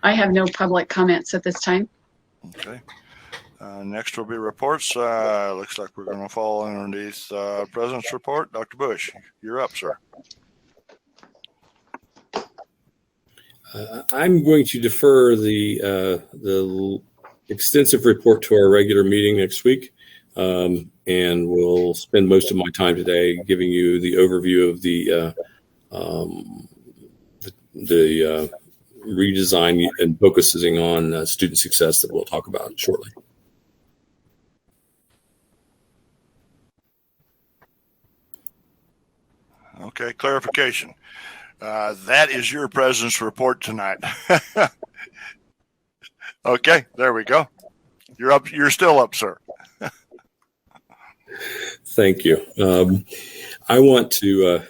I have no public comments at this time. Okay. Next will be reports. Looks like we're going to fall underneath President's report. Dr. Bush, you're up, sir. I'm going to defer the extensive report to our regular meeting next week, and we'll spend most of my time today giving you the overview of the redesign and focusing on student success that we'll talk about shortly. Okay, clarification. That is your President's report tonight. Okay, there we go. You're up. You're still up, sir. Thank you. I want to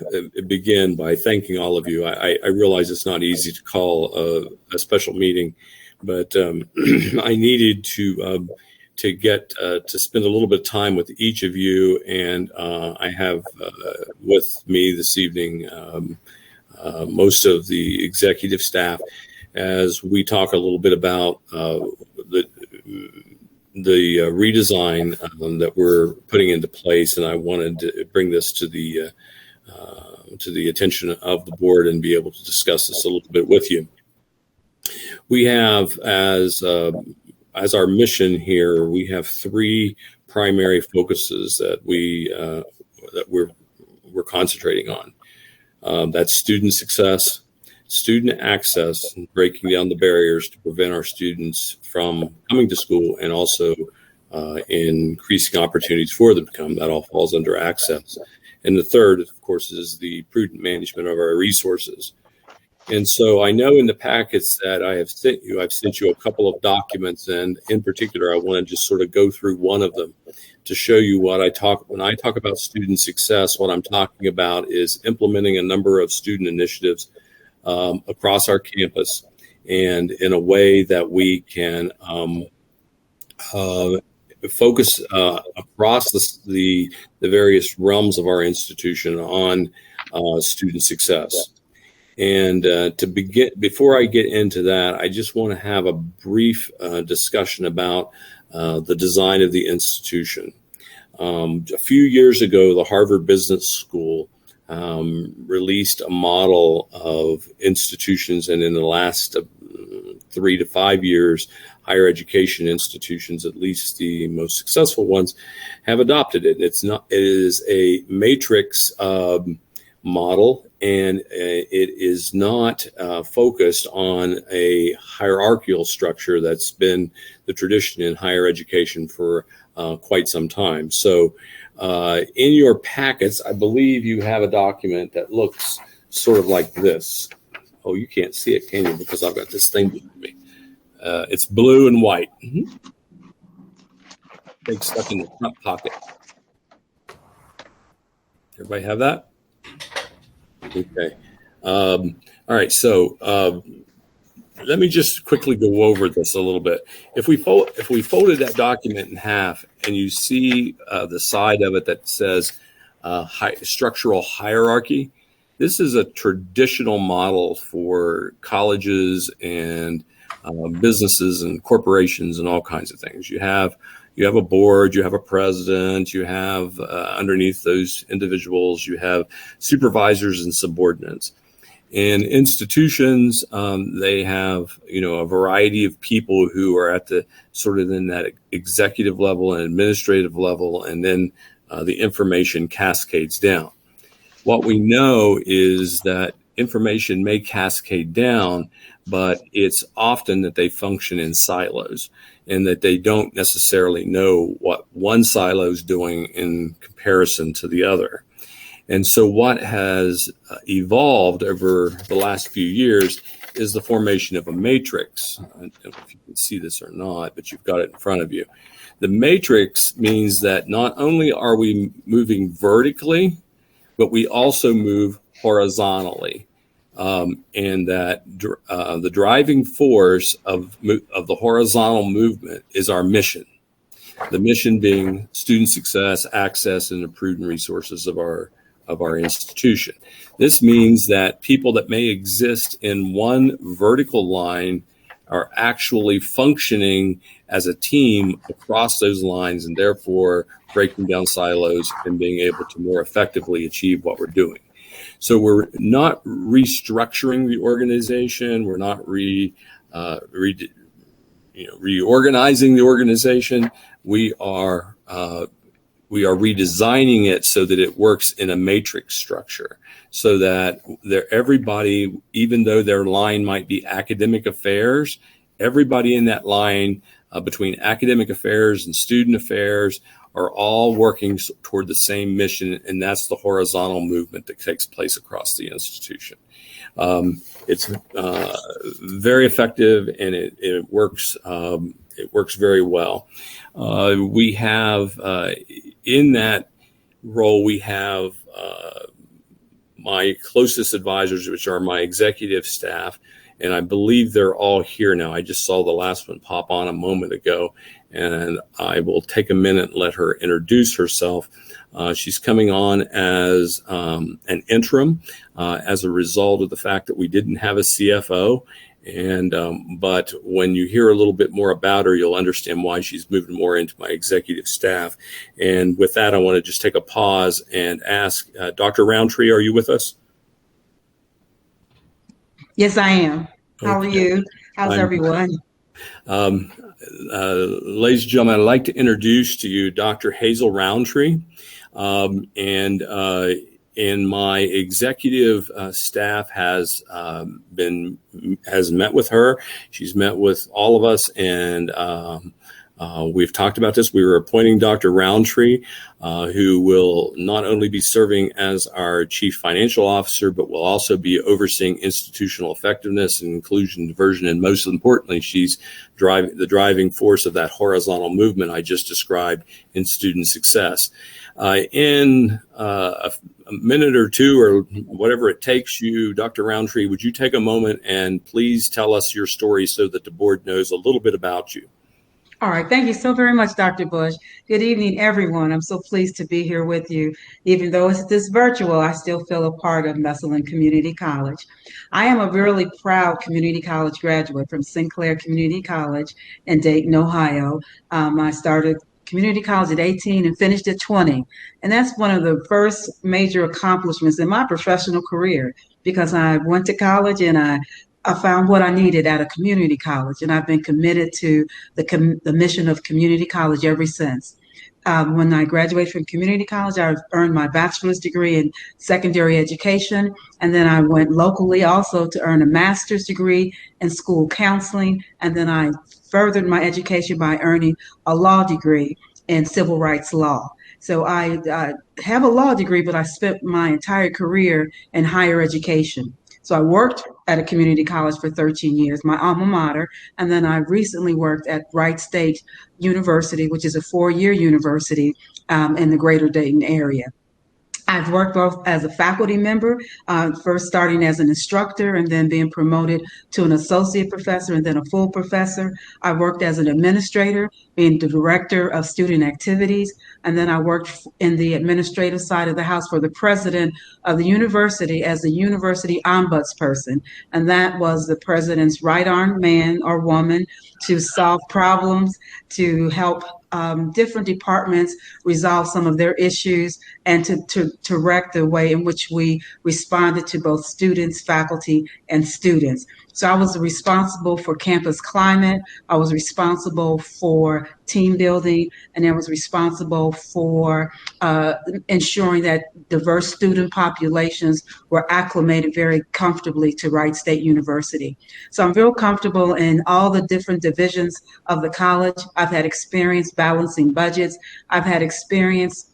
begin by thanking all of you. I realize it's not easy to call a special meeting, but I needed to get to spend a little bit of time with each of you, and I have with me this evening most of the executive staff as we talk a little bit about the redesign that we're putting into place, and I wanted to bring this to the attention of the board and be able to discuss this a little bit with you. We have as our mission here, we have three primary focuses that we're concentrating on. That's student success, student access, and breaking down the barriers to prevent our students from coming to school, and also increasing opportunities for them to come. That all falls under access. And the third, of course, is the prudent management of our resources. And so I know in the packets that I've sent you a couple of documents, and in particular, I want to just sort of go through one of them to show you when I talk about student success. What I'm talking about is implementing a number of student initiatives across our campus, and in a way that we can focus across the various realms of our institution on student success. And to begin, before I get into that, I just want to have a brief discussion about the design of the institution. A few years ago, the Harvard Business School released a model of institutions, and in the last 3 to 5 years, higher education institutions, at least the most successful ones, have adopted it. It is a matrix model, and it is not focused on a hierarchical structure that's been the tradition in higher education for quite some time. So in your packets, I believe you have a document that looks sort of like this. Oh, you can't see it, can you? Because I've got this thing behind me. It's blue and white. Big stuck in the front pocket. Everybody have that? Okay. All right. So let me just quickly go over this a little bit. If we folded that document in half, and you see the side of it that says structural hierarchy, this is a traditional model for colleges and businesses and corporations and all kinds of things. You have a board, you have a president, you have underneath those individuals, you have supervisors and subordinates. In institutions, they have, a variety of people who are at the sort of in that executive level and administrative level, and then the information cascades down. What we know is that information may cascade down, but it's often that they function in silos, and that they don't necessarily know what one silo is doing in comparison to the other. And so what has evolved over the last few years is the formation of a matrix. I don't know if you can see this or not, but you've got it in front of you. The matrix means that not only are we moving vertically, but we also move horizontally. And that the driving force of the horizontal movement is our mission. The mission being student success, access, and the prudent resources of our institution. This means that people that may exist in one vertical line are actually functioning as a team across those lines, and therefore breaking down silos and being able to more effectively achieve what we're doing. So we're not restructuring the organization. We're not reorganizing the organization. We are redesigning it so that it works in a matrix structure, so that everybody, even though their line might be academic affairs, everybody in that line between academic affairs and student affairs are all working toward the same mission, and that's the horizontal movement that takes place across the institution. It's very effective, and it works. It works very well. We have in that role, we have my closest advisors, which are my executive staff, and I believe they're all here now. I just saw the last one pop on a moment ago, and I will take a minute and let her introduce herself. She's coming on as an interim as a result of the fact that we didn't have a CFO. But when you hear a little bit more about her, you'll understand why she's moving more into my executive staff. And with that, I want to just take a pause and ask Dr. Roundtree, are you with us? Yes, I am. How are Okay. you? How's everyone? Ladies and gentlemen, I'd like to introduce to you Dr. Hazel Roundtree. And my executive staff has met with her. She's met with all of us, and we've talked about this. We were appointing Dr. Roundtree, who will not only be serving as our chief financial officer, but will also be overseeing institutional effectiveness and inclusion, diversion, and most importantly, she's the driving force of that horizontal movement I just described in student success. In a minute or two, or whatever it takes you, Dr. Roundtree, would you take a moment and please tell us your story so that the board knows a little bit about you? All right. Thank you so very much, Dr. Bush. Good evening, everyone. I'm so pleased to be here with you. Even though it's this virtual, I still feel a part of Massillon Community College. I am a really proud community college graduate from Sinclair Community College in Dayton, Ohio. I started community college at 18 and finished at 20. And that's one of the first major accomplishments in my professional career, because I went to college and I found what I needed at a community college, and I've been committed to the mission of community college ever since. When I graduated from community college, I earned my bachelor's degree in secondary education, and then I went locally also to earn a master's degree in school counseling, and then I furthered my education by earning a law degree in civil rights law. So I have a law degree, but I spent my entire career in higher education. So I worked at a community college for 13 years, my alma mater, and then I recently worked at Wright State University, which is a 4-year university in the greater Dayton area. I've worked both as a faculty member, first starting as an instructor and then being promoted to an associate professor and then a full professor. I worked as an administrator, being the director of student activities, and then I worked in the administrative side of the house for the president of the university as the university ombudsperson. And that was the president's right-armed man or woman to solve problems, to help different departments resolve some of their issues, and to direct the way in which we responded to both students, faculty, and students. So I was responsible for campus climate, I was responsible for team building, and I was responsible for ensuring that diverse student populations were acclimated very comfortably to Wright State University. So I'm real comfortable in all the different divisions of the college. I've had experience balancing budgets. I've had experience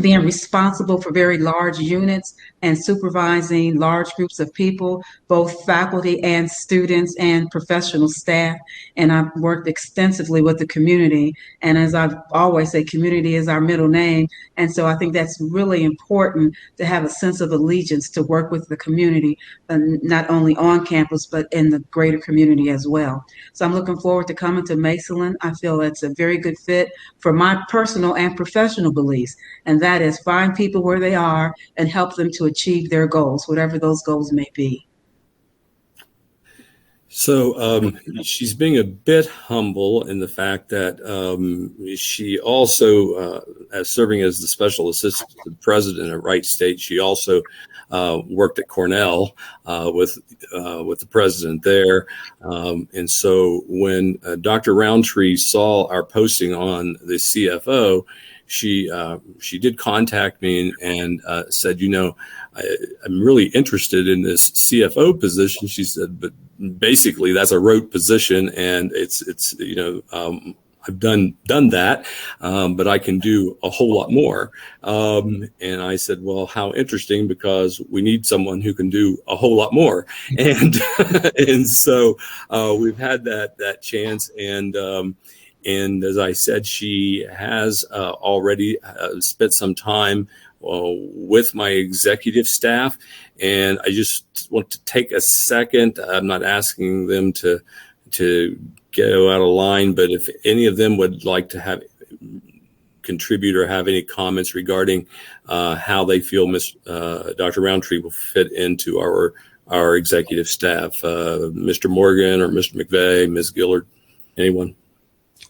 being responsible for very large units and supervising large groups of people, both faculty and students and professional staff. And I've worked extensively with the community. And as I've always said, community is our middle name. And so I think that's really important, to have a sense of allegiance to work with the community, not only on campus, but in the greater community as well. So I'm looking forward to coming to Massillon. I feel it's a very good fit for my personal and professional beliefs. And that is find people where they are and help them to achieve their goals, whatever those goals may be. So she's being a bit humble in the fact that she also, as serving as the special assistant to the president at Wright State, she also worked at Cornell with the president there. And so when Dr. Roundtree saw our posting on the CFO, she did contact me and said, I'm really interested in this CFO position. She said, but basically that's a rote position, and it's I've done that, but I can do a whole lot more. And I said, well, how interesting, because we need someone who can do a whole lot more. And and so we've had that chance. And as I said, she has already spent some time with my executive staff. And I just want to take a second. I'm not asking them to go out of line, but if any of them would like to contribute or have any comments regarding how they feel Dr. Roundtree will fit into our executive staff, Mr. Morgan or Mr. McVeigh, Ms. Gillard, anyone?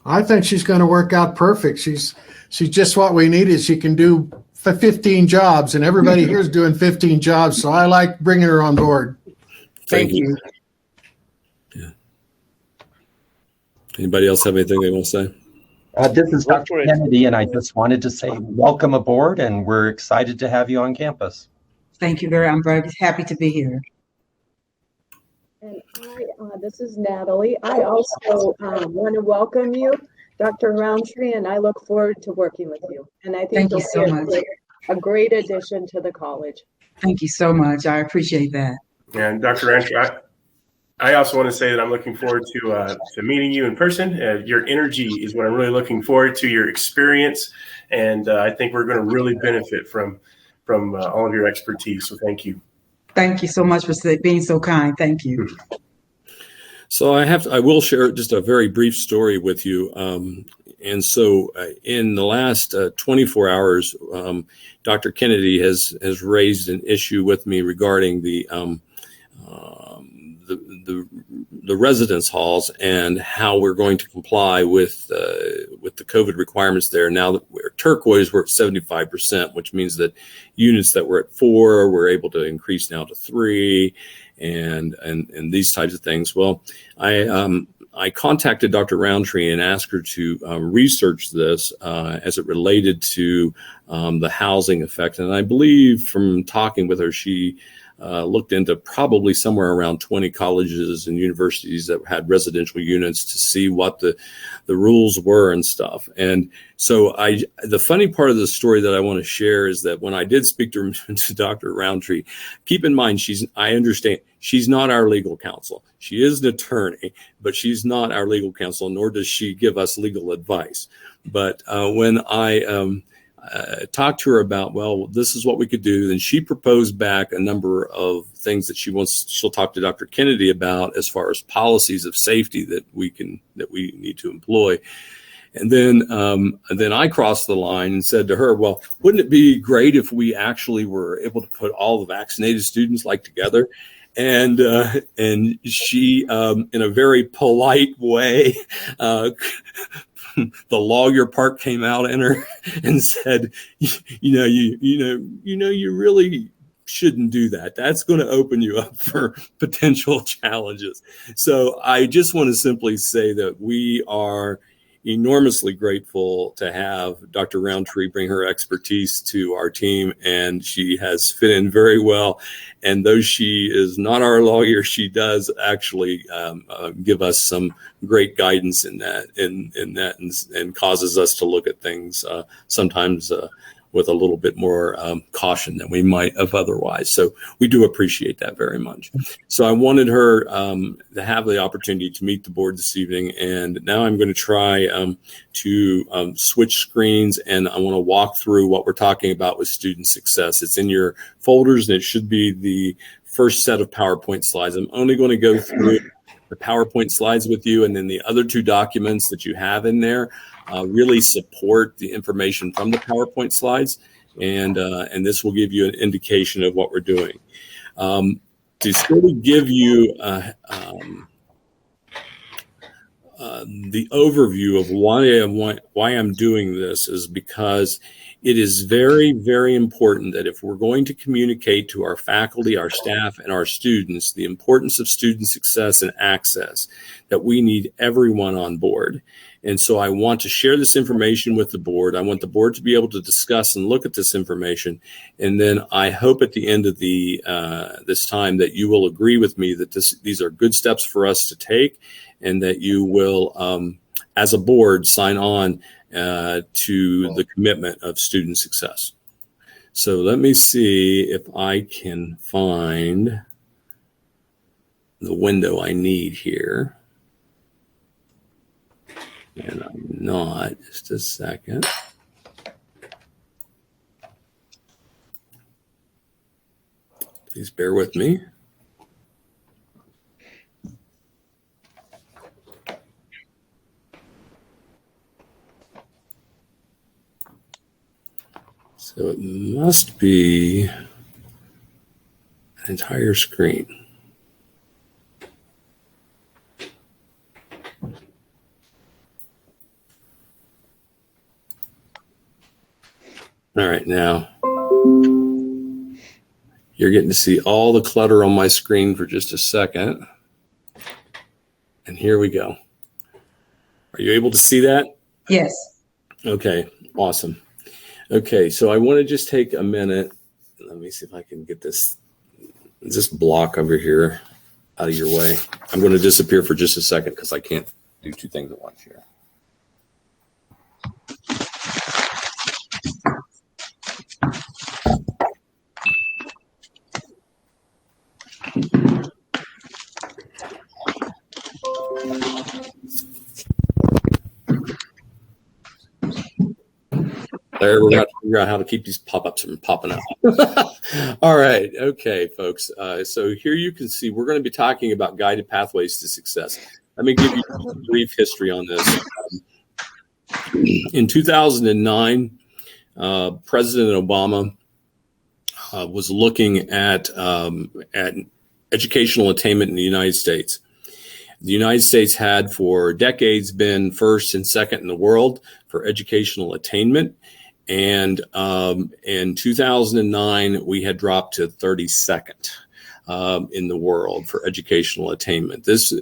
I think she's going to work out perfect. She's just what we need. Is she can do 15 jobs, and everybody here is doing 15 jobs. So I like bringing her on board. Thank you. Yeah. Anybody else have anything they want to say? This is Dr. Kennedy, and I just wanted to say welcome aboard, and we're excited to have you on campus. Thank you I'm very happy to be here. And this is Natalie. I also want to welcome you, Dr. Roundtree, and I look forward to working with you. And I think Thank you so much. A great addition to the college. Thank you so much. I appreciate that. And Dr. Roundtree, I also want to say that I'm looking forward to meeting you in person. Your energy is what I'm really looking forward to, your experience, and I think we're going to really benefit from all of your expertise. So thank you. Thank you so much for being so kind. Thank you. So I will share just a very brief story with you. And so in the last 24 hours, Dr. Kennedy has raised an issue with me regarding the residence halls and how we're going to comply with the COVID requirements there. Now that we're turquoise, we're at 75%, which means that units that were at 4, we're able to increase now to 3, and these types of things. Well, I contacted Dr. Roundtree and asked her to research this as it related to the housing effect. And I believe from talking with her, she looked into probably somewhere around 20 colleges and universities that had residential units to see what the rules were and stuff. And so the funny part of the story that I want to share is that when I did speak to Dr. Roundtree, keep in mind, I understand she's not our legal counsel. She is an attorney, but she's not our legal counsel, nor does she give us legal advice. But when I talked to her about, well, this is what we could do, then she proposed back a number of things that she'll talk to Dr. Kennedy about as far as policies of safety that we need to employ. And then I crossed the line and said to her, well, wouldn't it be great if we actually were able to put all the vaccinated students together? And she, in a very polite way, the lawyer part came out in her and said, you really shouldn't do that. That's going to open you up for potential challenges. So I just want to simply say that we are enormously grateful to have Dr. Roundtree bring her expertise to our team, and she has fit in very well. And though she is not our lawyer, she does actually give us some great guidance in that, and causes us to look at things sometimes with a little bit more caution than we might have otherwise. So we do appreciate that very much. So I wanted her to have the opportunity to meet the board this evening. And now I'm going to try to switch screens, and I want to walk through what we're talking about with student success. It's in your folders, and it should be the first set of PowerPoint slides. I'm only going to go through the PowerPoint slides with you, and then the other 2 documents that you have in there really support the information from the PowerPoint slides, and this will give you an indication of what we're doing. To sort of give you the overview of why I'm doing this is because it is very, very important that if we're going to communicate to our faculty, our staff, and our students the importance of student success and access, that we need everyone on board. And so I want to share this information with the board. I want the board to be able to discuss and look at this information. And then I hope at the end of the this time that you will agree with me that these are good steps for us to take, and that you will, as a board, sign on to the commitment of student success. So let me see if I can find the window I need here. And I'm not. Just a second. Please bear with me. So it must be an entire screen. All right, now you're getting to see all the clutter on my screen for just a second. And here we go. Are you able to see that? Yes. Okay, awesome. Okay, so I want to just take a minute. Let me see if I can get this block over here out of your way. I'm going to disappear for just a second because I can't do two things at once here. There, we're going to figure out how to keep these pop-ups from popping up. All right. Okay, folks. So here you can see we're going to be talking about guided pathways to success. Let me give you a brief history on this. In 2009, President Obama was looking at educational attainment in the United States. The United States had for decades been first and second in the world for educational attainment. And in 2009, we had dropped to 32nd in the world for educational attainment. This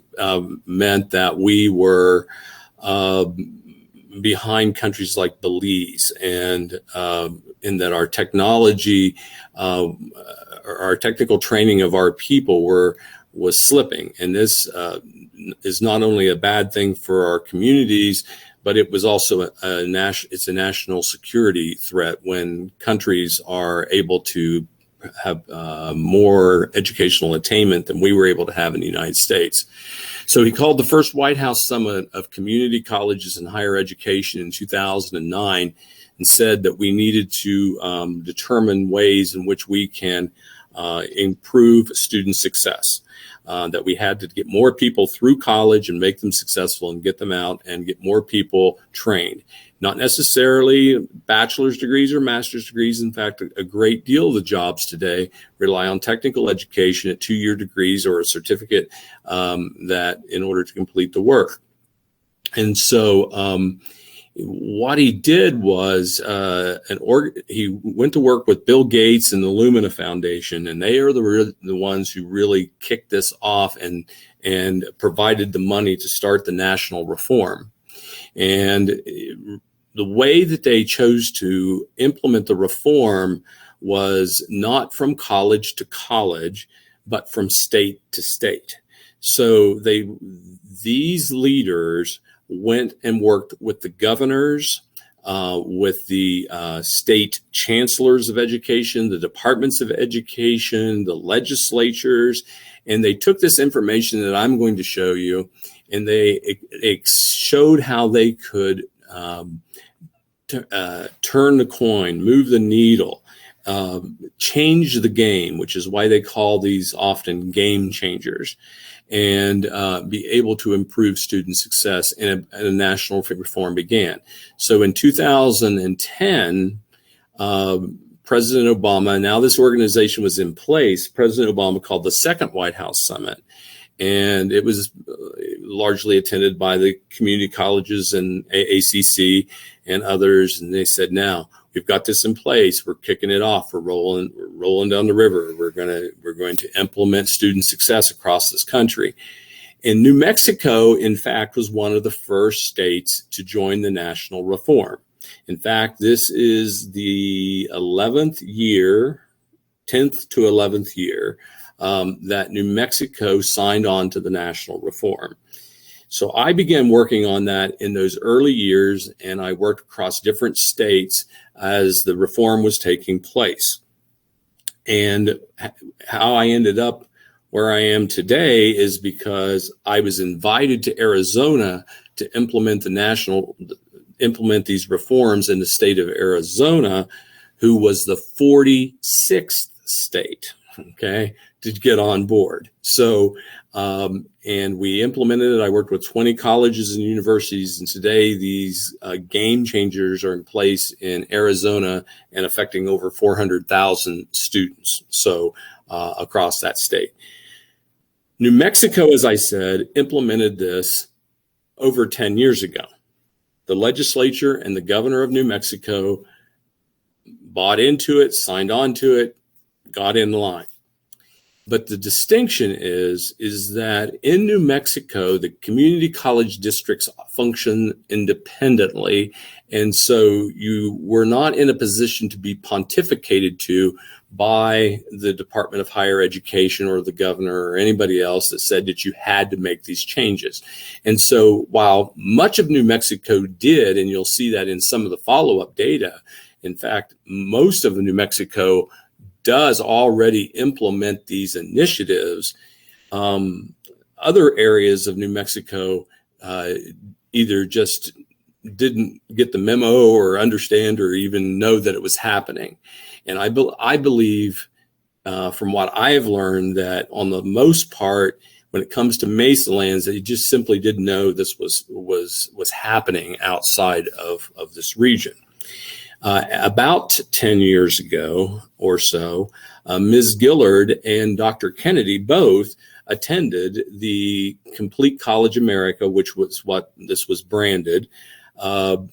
meant that we were behind countries like Belize, and in that our technology, our technical training of our people was slipping. And this is not only a bad thing for our communities, but it was also it's a national security threat when countries are able to have more educational attainment than we were able to have in the United States. So he called the first White House Summit of Community Colleges and Higher Education in 2009 and said that we needed to determine ways in which we can improve student success. That we had to get more people through college and make them successful and get them out and get more people trained. Not necessarily bachelor's degrees or master's degrees. In fact, a great deal of the jobs today rely on technical education at 2-year degrees or a certificate that in order to complete the work. And so what he did was he went to work with Bill Gates and the Lumina Foundation, and they are the ones who really kicked this off and provided the money to start the national reform. And the way that they chose to implement the reform was not from college to college, but from state to state. So these leaders went and worked with the governors, with the state chancellors of education, the departments of education, the legislatures, and they took this information that I'm going to show you, and they showed how they could turn the coin, move the needle, change the game, which is why they call these often game changers, and be able to improve student success, and a national reform began. So in 2010, President Obama, now this organization was in place, President Obama called the second White House Summit. and it was largely attended by the community colleges and AACC and others. And they said, now we've got this in place. We're kicking it off. We're rolling down the river. We're going to implement student success across this country. And New Mexico, in fact, was one of the first states to join the national reform. In fact, this is the 10th to 11th year that New Mexico signed on to the national reform. So I began working on that in those early years, and I worked across different states as the reform was taking place. And how I ended up where I am today is because I was invited to Arizona to implement these reforms in the state of Arizona, who was the 46th state, okay, to get on board. So, and we implemented it. I worked with 20 colleges and universities, and today these game changers are in place in Arizona and affecting over 400,000 students. So across that state. New Mexico, as I said, implemented this over 10 years ago. The legislature and the governor of New Mexico bought into it, signed on to it, got in line. But the distinction is that in New Mexico, the community college districts function independently. And so you were not in a position to be pontificated to by the Department of Higher Education or the governor or anybody else that said that you had to make these changes. And so while much of New Mexico did, and you'll see that in some of the follow-up data, in fact, most of New Mexico does already implement these initiatives. Other areas of New Mexico either just didn't get the memo or understand or even know that it was happening. And I believe, from what I have learned, that on the most part, when it comes to Mesa lands, they just simply didn't know this was happening outside of this region. About 10 years ago or so, Ms. Gillard and Dr. Kennedy both attended the Complete College America, which was what this was branded,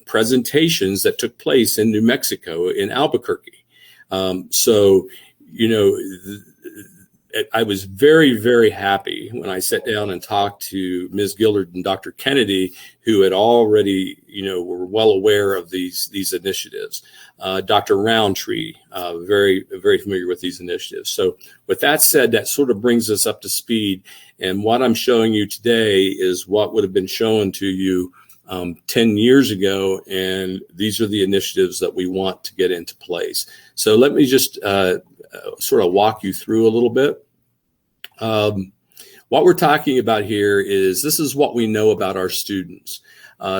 presentations that took place in New Mexico, in Albuquerque. So, you know, I was very, very happy when I sat down and talked to Ms. Gillard and Dr. Kennedy, who had already, you know, were well aware of these initiatives. Dr. Roundtree, very, very familiar with these initiatives. So with that said, that sort of brings us up to speed. And what I'm showing you today is what would have been shown to you 10 years ago. And these are the initiatives that we want to get into place. So let me just sort of walk you through a little bit. What we're talking about here is this is what we know about our students.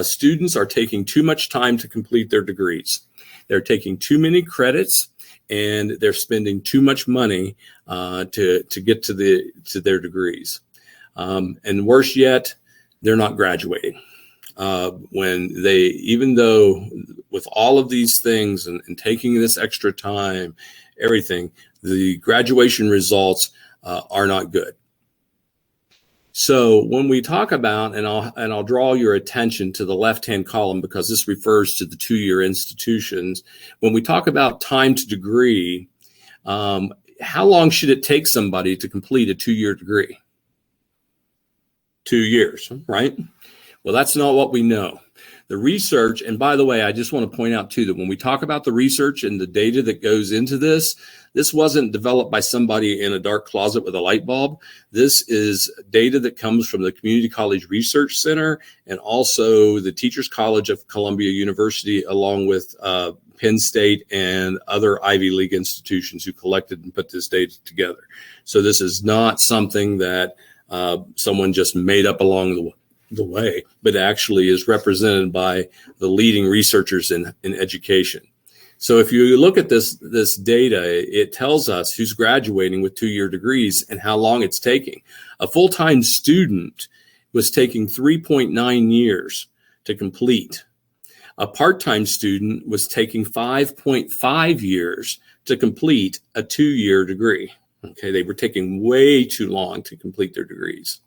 Students are taking too much time to complete their degrees. They're taking too many credits, and they're spending too much money to get to their degrees. And worse yet, they're not graduating. Even though with all of these things and taking this extra time, everything, the graduation results are not good. So when we talk about, and I'll draw your attention to the left-hand column because this refers to the two-year institutions. When we talk about time to degree, how long should it take somebody to complete a two-year degree? 2 years, right? Well, that's not what we know. The research, and by the way, I just want to point out too that when we talk about the research and the data that goes into this wasn't developed by somebody in a dark closet with a light bulb. This is data that comes from the Community College Research Center and also the Teachers College of Columbia University, along with Penn State and other Ivy League institutions who collected and put this data together. So this is not something that someone just made up along the way, but actually is represented by the leading researchers in education. So if you look at this data, it tells us who's graduating with two-year degrees and how long it's taking. A full-time student was taking 3.9 years to complete. A part-time student was taking 5.5 years to complete a two-year degree. Okay, they were taking way too long to complete their degrees.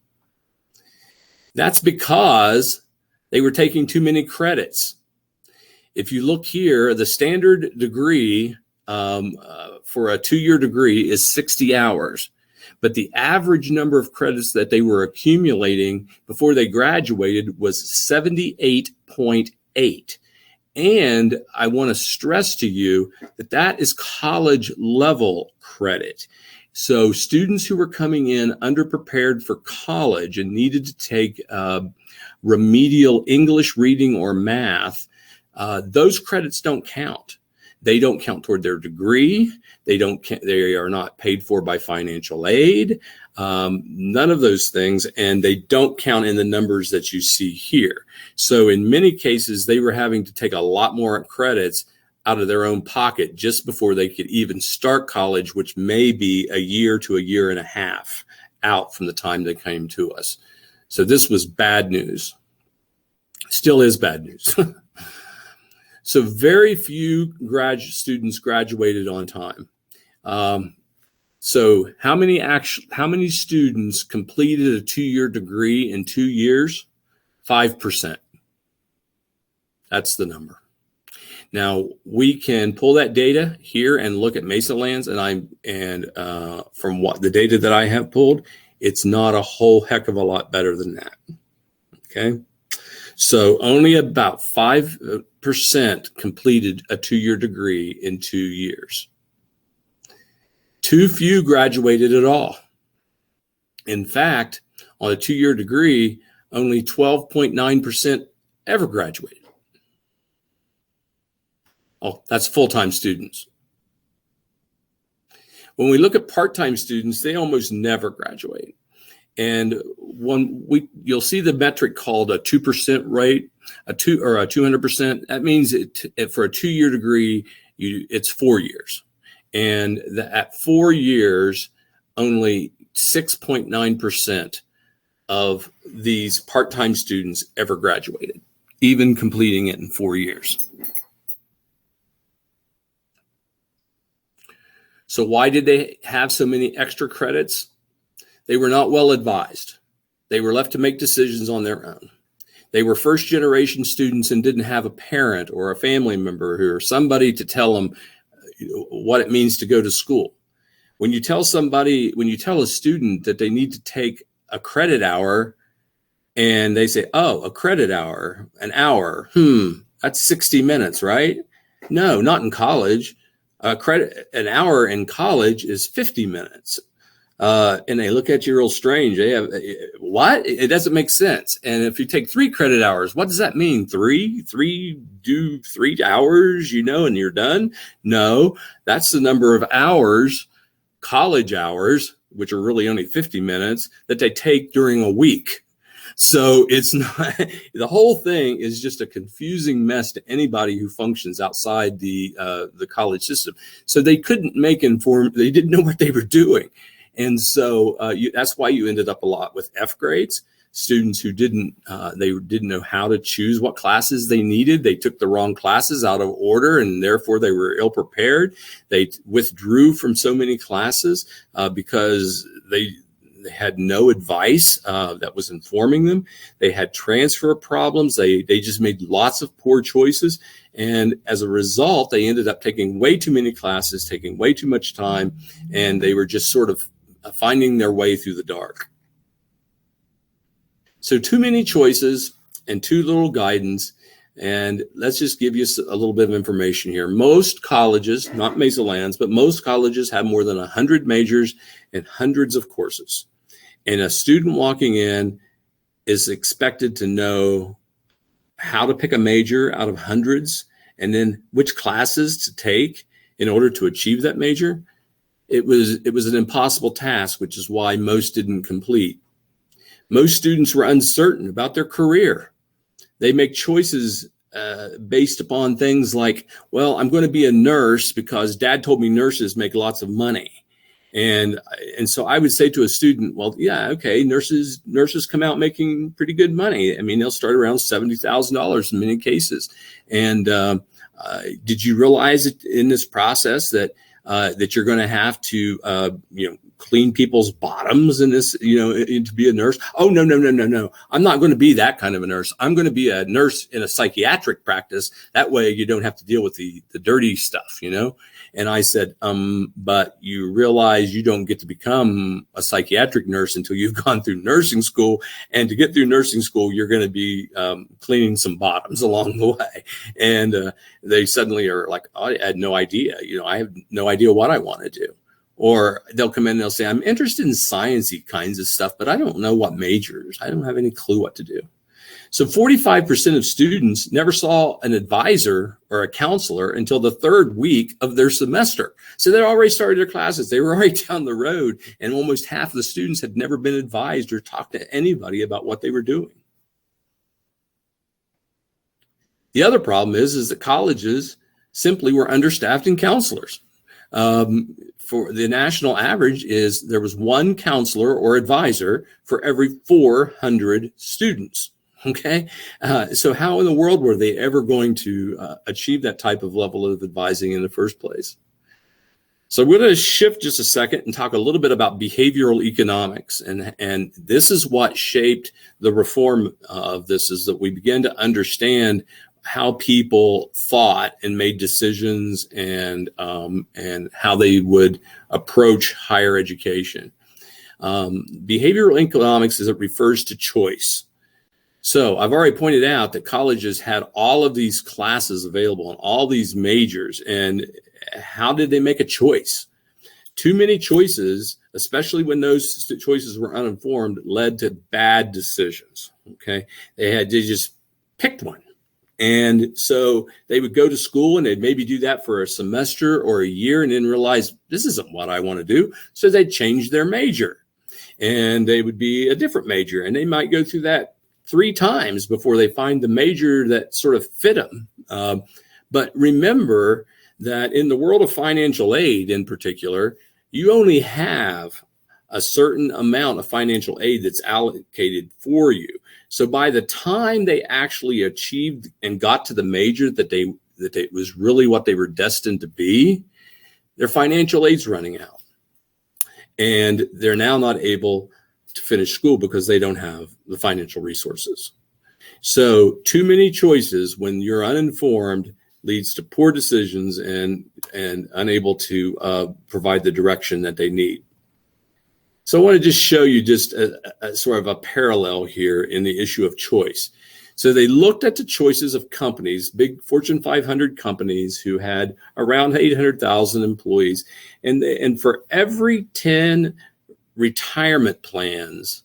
That's because they were taking too many credits. If you look here, the standard degree for a 2-year degree is 60 hours. But the average number of credits that they were accumulating before they graduated was 78.8. And I want to stress to you that that is college level credit. So students who were coming in underprepared for college and needed to take remedial English, reading, or math, those credits don't count. They don't count toward their degree. They are not paid for by financial aid. None of those things, and they don't count in the numbers that you see here. So in many cases, they were having to take a lot more credits out of their own pocket just before they could even start college, which may be a year to a year and a half out from the time they came to us. So this was bad news. Still is bad news. So very few students graduated on time. So how many students completed a 2-year degree in 2 years? 5%. That's the number. Now we can pull that data here and look at Mesa Lands, and from what the data that I have pulled, it's not a whole heck of a lot better than that. Okay, so only about 5% completed a 2-year degree in 2 years. Too few graduated at all. In fact, on a 2-year degree, only 12.9% ever graduated. Oh, that's full-time students. When we look at part-time students, they almost never graduate. And you'll see the metric called a 2% rate, a 200%. That means for a 2-year degree, it's 4 years. And at 4 years, only 6.9% of these part-time students ever graduated, even completing it in 4 years. So why did they have so many extra credits? They were not well advised. They were left to make decisions on their own. They were first generation students and didn't have a parent or a family member or somebody to tell them what it means to go to school. When you tell a student that they need to take a credit hour and they say, oh, a credit hour, an hour, that's 60 minutes, right? No, not in college. An hour in college is 50 minutes. And they look at you real strange. They have, what? It doesn't make sense. And if you take 3 credit hours, what does that mean? Do 3 hours, and you're done? No, that's the number of hours, college hours, which are really only 50 minutes, that they take during a week. So it's not, the whole thing is just a confusing mess to anybody who functions outside the college system. So they couldn't they didn't know what they were doing. And so that's why you ended up a lot with F grades, students who didn't know how to choose what classes they needed. They took the wrong classes out of order, and therefore they were ill prepared. They withdrew from so many classes because they had no advice that was informing them. They had transfer problems. They just made lots of poor choices. And as a result, they ended up taking way too many classes, taking way too much time, and they were just sort of finding their way through the dark. So too many choices and too little guidance. And let's just give you a little bit of information here. Most colleges, not Mesa Lands, but most colleges have more than 100 majors and hundreds of courses. And a student walking in is expected to know how to pick a major out of hundreds, and then which classes to take in order to achieve that major. It was an impossible task, which is why most didn't complete. Most students were uncertain about their career. They make choices based upon things like, well, I'm going to be a nurse because dad told me nurses make lots of money. And so I would say to a student, well, yeah, okay, nurses come out making pretty good money. I mean, they'll start around $70,000 in many cases. And did you realize in this process that you're going to have to, clean people's bottoms in this, to be a nurse. Oh, no. I'm not going to be that kind of a nurse. I'm going to be a nurse in a psychiatric practice. That way you don't have to deal with the dirty stuff, And I said, but you realize you don't get to become a psychiatric nurse until you've gone through nursing school. And to get through nursing school, you're going to be cleaning some bottoms along the way. And they suddenly are like, oh, I had no idea. I have no idea what I want to do. Or they'll come in and they'll say, I'm interested in sciencey kinds of stuff, but I don't know what majors. I don't have any clue what to do. So 45% of students never saw an advisor or a counselor until the third week of their semester. So they already started their classes. They were already down the road, and almost half of the students had never been advised or talked to anybody about what they were doing. The other problem is that colleges simply were understaffed in counselors. For the national average is there was one counselor or advisor for every 400 students. Okay. So how in the world were they ever going to achieve that type of level of advising in the first place? So we're going to shift just a second and talk a little bit about behavioral economics. And this is what shaped the reform of this, is that we began to understand how people thought and made decisions and how they would approach higher education. Behavioral economics, as it refers to choice. So I've already pointed out that colleges had all of these classes available and all these majors. And how did they make a choice? Too many choices, especially when those choices were uninformed, led to bad decisions. Okay. They just picked one. And so they would go to school and they'd maybe do that for a semester or a year and then realize this isn't what I want to do. So they'd change their major and they would be a different major, and they might go through that 3 times before they find the major that sort of fit them. But remember that in the world of financial aid in particular, you only have a certain amount of financial aid that's allocated for you. So by the time they actually achieved and got to the major that it was really what they were destined to be, their financial aid's running out. And they're now not able to finish school because they don't have the financial resources. So too many choices when you're uninformed leads to poor decisions and unable to provide the direction that they need. So I want to just show you just a sort of a parallel here in the issue of choice. So they looked at the choices of companies, big Fortune 500 companies who had around 800,000 employees. And for every 10 retirement plans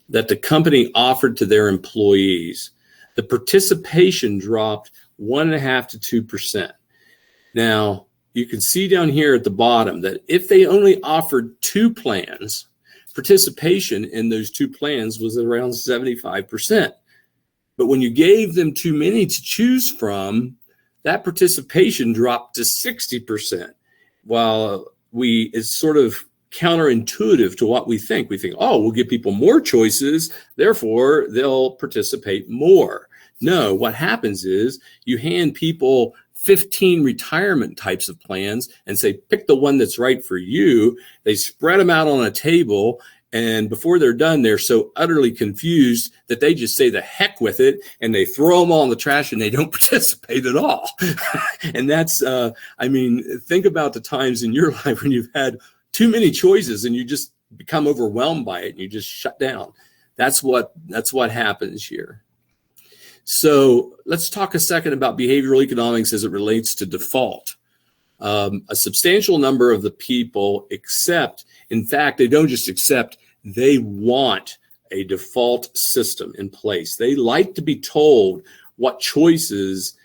that the company offered to their employees, the participation dropped 1.5% to 2%. Now, you can see down here at the bottom that if they only offered 2 plans, participation in those 2 plans was around 75%. But when you gave them too many to choose from, that participation dropped to 60%. While it's sort of counterintuitive to what we think. We think, oh, we'll give people more choices, therefore they'll participate more. No, what happens is you hand people 15 retirement types of plans and say, pick the one that's right for you. They spread them out on a table, and before they're done, they're so utterly confused that they just say the heck with it, and they throw them all in the trash and they don't participate at all. And that's, think about the times in your life when you've had too many choices and you just become overwhelmed by it and you just shut down. That's what happens here. So let's talk a second about behavioral economics as it relates to default. A substantial number of the people accept, in fact, they don't just accept, they want a default system in place. They like to be told what choices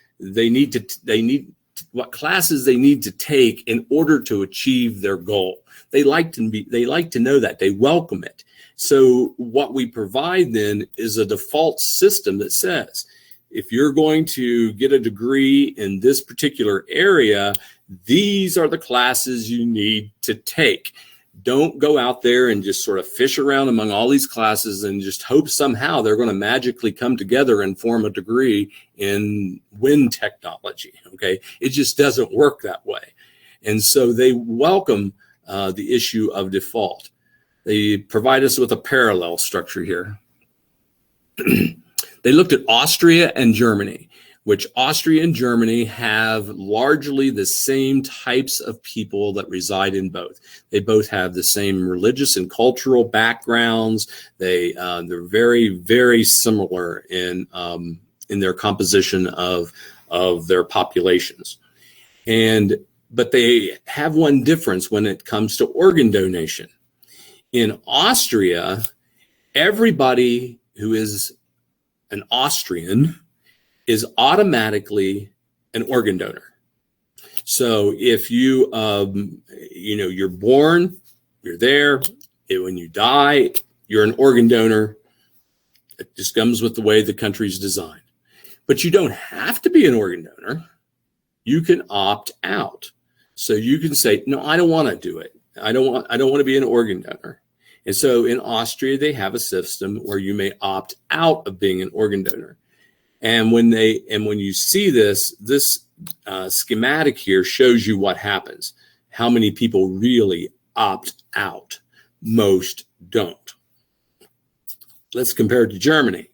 what classes they need to take in order to achieve their goal. They like to know that. They welcome it. So what we provide then is a default system that says, if you're going to get a degree in this particular area, these are the classes you need to take. Don't go out there and just sort of fish around among all these classes and just hope somehow they're going to magically come together and form a degree in wind technology. Okay. It just doesn't work that way. And so they welcome the issue of default. they provide us with a parallel structure here. They looked at Austria and Germany, which Austria and Germany have largely the same types of people that reside in both. They both have the same religious and cultural backgrounds. They're very, very similar in their composition of their populations. But they have one difference when it comes to organ donation. In Austria, everybody who is an Austrian is automatically an organ donor. So if you're born, you're there. When you die, you're an organ donor. It just comes with the way the country's designed. But you don't have to be an organ donor. You can opt out. So you can say, no, I don't want to do it. I don't want to be an organ donor. And so in Austria, they have a system where you may opt out of being an organ donor. And when you see this schematic here shows you what happens, how many people really opt out. Most don't. Let's compare it to Germany.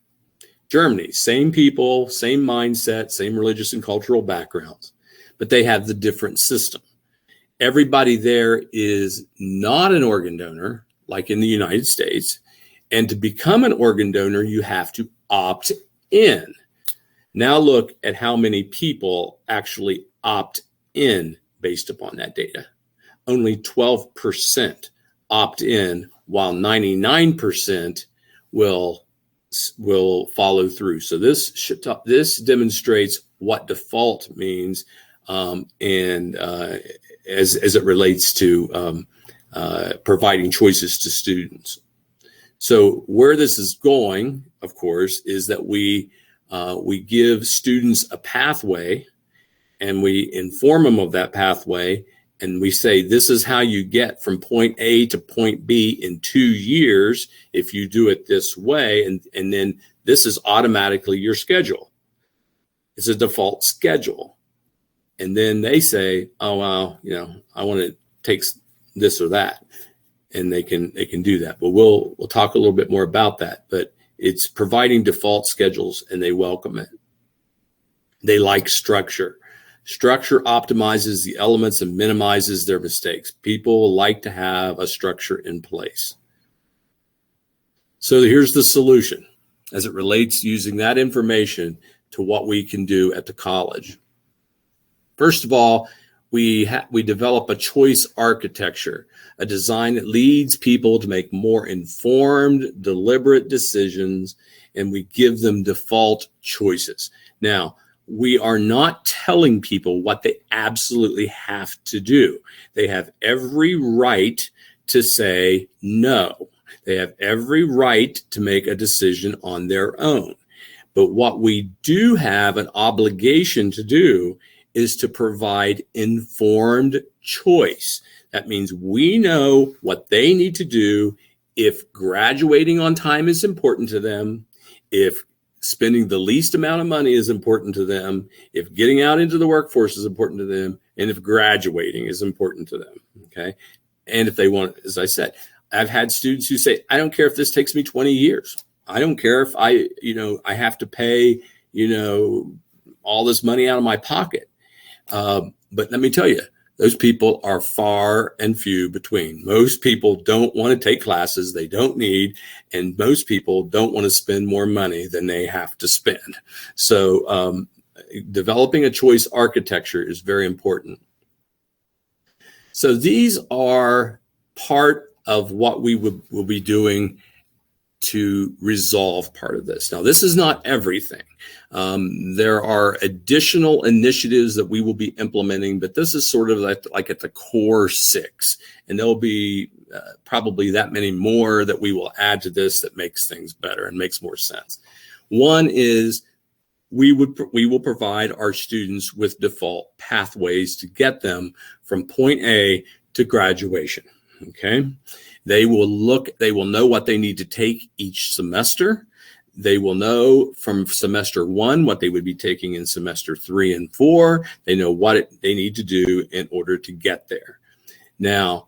Germany, same people, same mindset, same religious and cultural backgrounds, but they have the different system. Everybody there is not an organ donor, like in the United States. And to become an organ donor, you have to opt in. Now look at how many people actually opt in based upon that data. Only 12% opt in, while 99% will follow through. So this demonstrates what default means, and as it relates to providing choices to students. So where this is going, of course, is that we give students a pathway, and we inform them of that pathway, and we say, this is how you get from point A to point B in 2 years if you do it this way, and then this is automatically your schedule. It's a default schedule. And then they say, oh, well, I want to take this or that, and they can do that. But we'll talk a little bit more about that. But it's providing default schedules, and they welcome it. They like structure. Structure optimizes the elements and minimizes their mistakes. People like to have a structure in place. So here's the solution as it relates to using that information to what we can do at the college. First of all, we develop a choice architecture, a design that leads people to make more informed, deliberate decisions, and we give them default choices. Now, we are not telling people what they absolutely have to do. They have every right to say no. They have every right to make a decision on their own. But what we do have an obligation to do is to provide informed choice. That means we know what they need to do if graduating on time is important to them, if spending the least amount of money is important to them, if getting out into the workforce is important to them, and if graduating is important to them, okay? And if they want, as I said, I've had students who say, I don't care if this takes me 20 years. I don't care if I have to pay, all this money out of my pocket. But let me tell you, those people are far and few between. Most people don't want to take classes they don't need, and most people don't want to spend more money than they have to spend. So developing a choice architecture is very important. So these are part of what we will be doing to resolve part of this. Now, this is not everything. There are additional initiatives that we will be implementing, but this is sort of like at the core 6. And there'll be probably that many more that we will add to this that makes things better and makes more sense. One is we will provide our students with default pathways to get them from point A to graduation, okay? They will know what they need to take each semester. They will know from semester 1 what they would be taking in semester 3 and 4. They know what they need to do in order to get there. Now,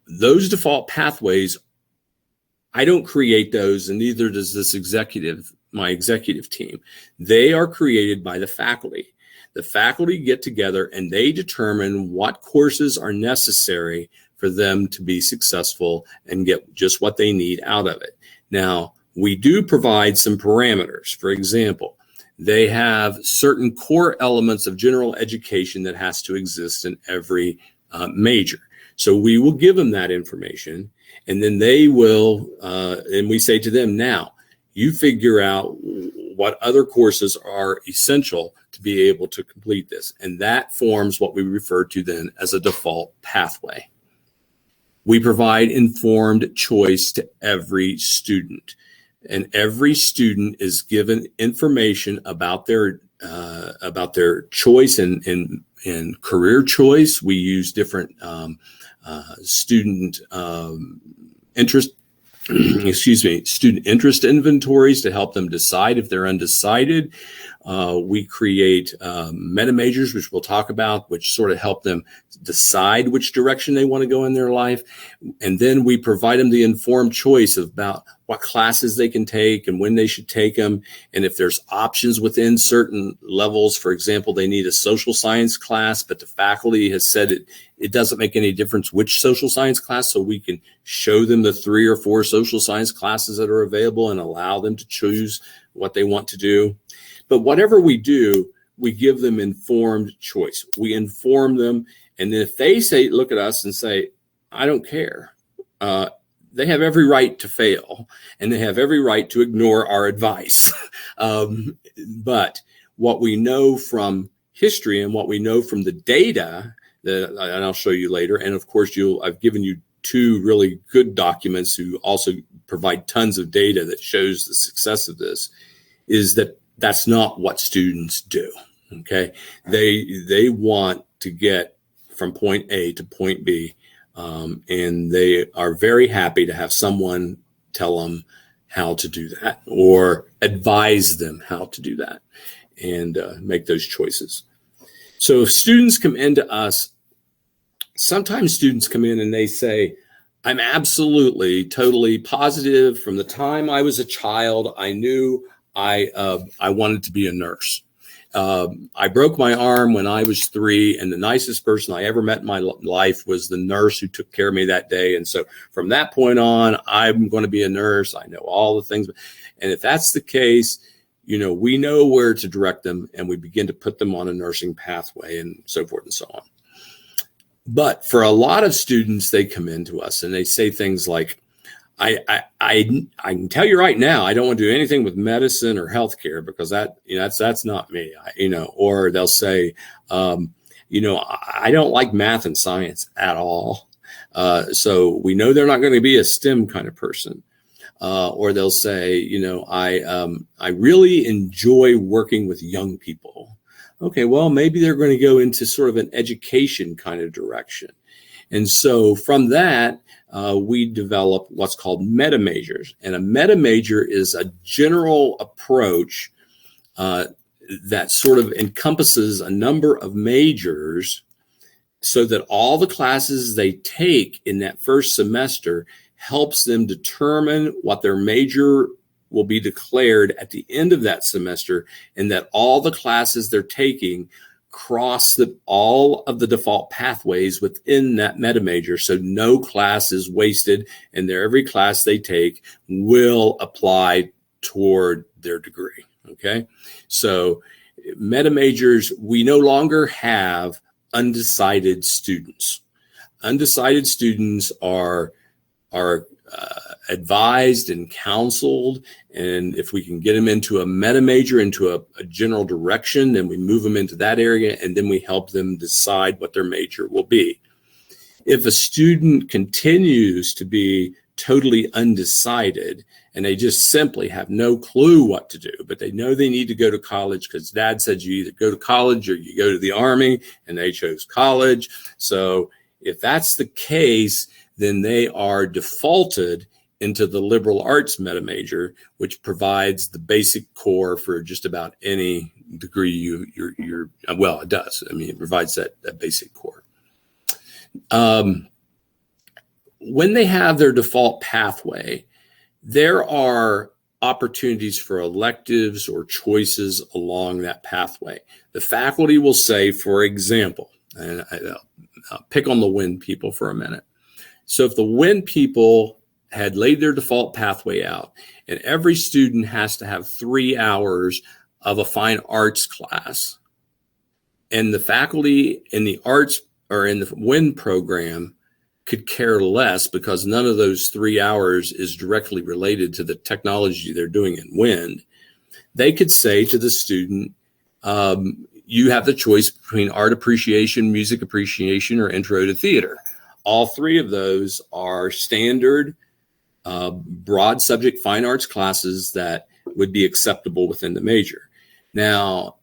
those default pathways I don't create those, and neither does my executive team. They are created by the faculty. The faculty get together and they determine what courses are necessary for them to be successful and get just what they need out of it. Now, we do provide some parameters. For example, they have certain core elements of general education that has to exist in every major. So we will give them that information, and then they will, and we say to them, now, you figure out what other courses are essential to be able to complete this. And that forms what we refer to then as a default pathway. We provide informed choice to every student, and every student is given information about their choice and career choice. We use different student student interest inventories to help them decide if they're undecided. We create meta majors, which we'll talk about, which sort of help them decide which direction they want to go in their life. And then we provide them the informed choice about what classes they can take and when they should take them. And if there's options within certain levels, for example, they need a social science class, but the faculty has said it doesn't make any difference which social science class, so we can show them the 3 or 4 social science classes that are available and allow them to choose what they want to do. But whatever we do, we give them informed choice. We inform them, and then if they look at us and say, I don't care, they have every right to fail, and they have every right to ignore our advice. But what we know from history and what we know from the data, and I'll show you later, and of course I've given you 2 really good documents who also provide tons of data that shows the success of this, is that that's not what students do. Okay, they want to get from point A to point B, and they are very happy to have someone tell them how to do that or advise them how to do that and make those choices. So if students come into us, sometimes students come in and they say, I'm absolutely, totally positive from the time I was a child, I knew I wanted to be a nurse. I broke my arm when I was 3, and the nicest person I ever met in my life was the nurse who took care of me that day. And so from that point on, I'm going to be a nurse. I know all the things. And if that's the case, we know where to direct them, and we begin to put them on a nursing pathway and so forth and so on. But for a lot of students, they come into us and they say things like, I can tell you right now, I don't want to do anything with medicine or healthcare because that's not me. Or they'll say, I don't like math and science at all. So we know they're not going to be a STEM kind of person. Or they'll say, I really enjoy working with young people. Okay, well, maybe they're going to go into sort of an education kind of direction. And so from that, we develop what's called meta majors. And a meta major is a general approach that sort of encompasses a number of majors so that all the classes they take in that first semester helps them determine what their major will be declared at the end of that semester, and that all the classes they're taking cross all of the default pathways within that meta major. So no class is wasted, and every class they take will apply toward their degree. Okay. So meta majors, we no longer have undecided students. Undecided students are advised and counseled, and if we can get them into a meta major, into a general direction, then we move them into that area, and then we help them decide what their major will be. If a student continues to be totally undecided and they just simply have no clue what to do, but they know they need to go to college because dad said you either go to college or you go to the Army, and they chose college. So if that's the case, then they are defaulted into the liberal arts meta major, which provides the basic core for just about any degree it does. I mean, it provides that basic core. When they have their default pathway, there are opportunities for electives or choices along that pathway. The faculty will say, for example, and I'll pick on the WIN people for a minute. So if the WIN people had laid their default pathway out and every student has to have 3 hours of a fine arts class, and the faculty in the arts or in the WIN program could care less because none of those 3 hours is directly related to the technology they're doing in WIN, they could say to the student, you have the choice between art appreciation, music appreciation, or intro to theater. All 3 of those are standard broad subject fine arts classes that would be acceptable within the major. Now,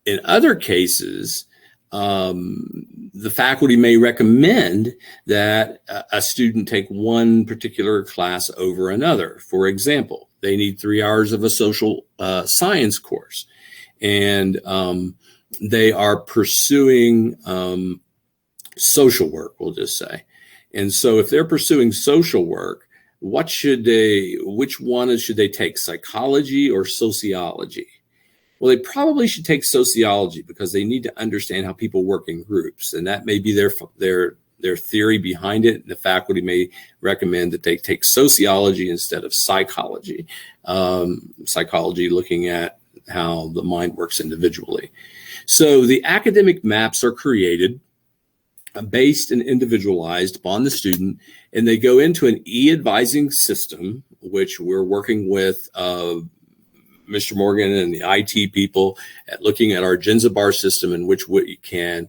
in other cases, the faculty may recommend that a student take one particular class over another. For example, they need 3 hours of a social science course, and they are pursuing social work, we'll just say. And so if they're pursuing social work, which one should they take, psychology or sociology? Well, they probably should take sociology because they need to understand how people work in groups, and that may be their theory behind it. The faculty may recommend that they take sociology instead of psychology. Psychology looking at how the mind works individually. So the academic maps are created based and individualized upon the student, and they go into an e-advising system, which we're working with Mr. Morgan and the IT people at looking at our Genzabar system, in which we can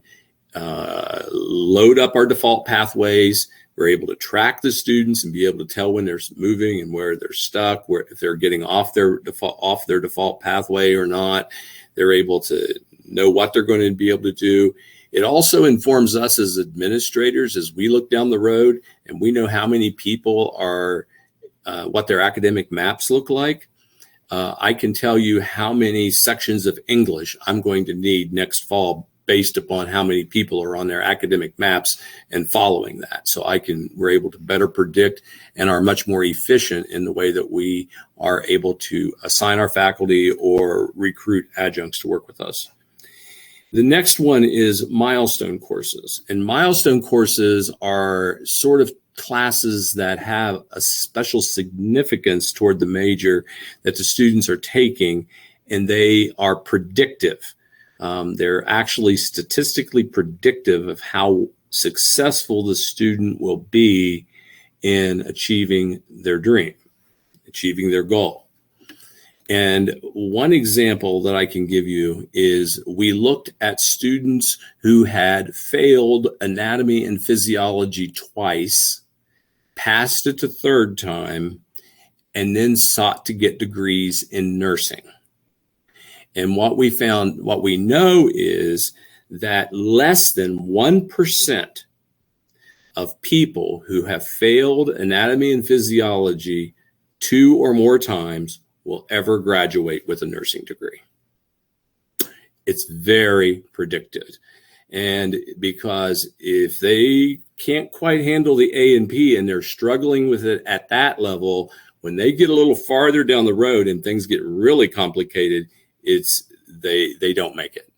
load up our default pathways. We're able to track the students and be able to tell when they're moving and where they're stuck, where if they're getting off their default pathway or not. They're able to know what they're going to be able to do. It also informs us as administrators as we look down the road and we know how many people are, what their academic maps look like. I can tell you how many sections of English I'm going to need next fall based upon how many people are on their academic maps and following that. So we're able to better predict and are much more efficient in the way that we are able to assign our faculty or recruit adjuncts to work with us. The next one is milestone courses. And milestone courses are sort of classes that have a special significance toward the major that the students are taking, and they are predictive. They're actually statistically predictive of how successful the student will be in achieving their dream, achieving their goal. And one example that I can give you is we looked at students who had failed anatomy and physiology twice, passed it the third time, and then sought to get degrees in nursing. And what we found, what we know is that less than 1% of people who have failed anatomy and physiology 2 or more times will ever graduate with a nursing degree. It's very predictive. And because if they can't quite handle the A&P and they're struggling with it at that level, when they get a little farther down the road and things get really complicated, they don't make it.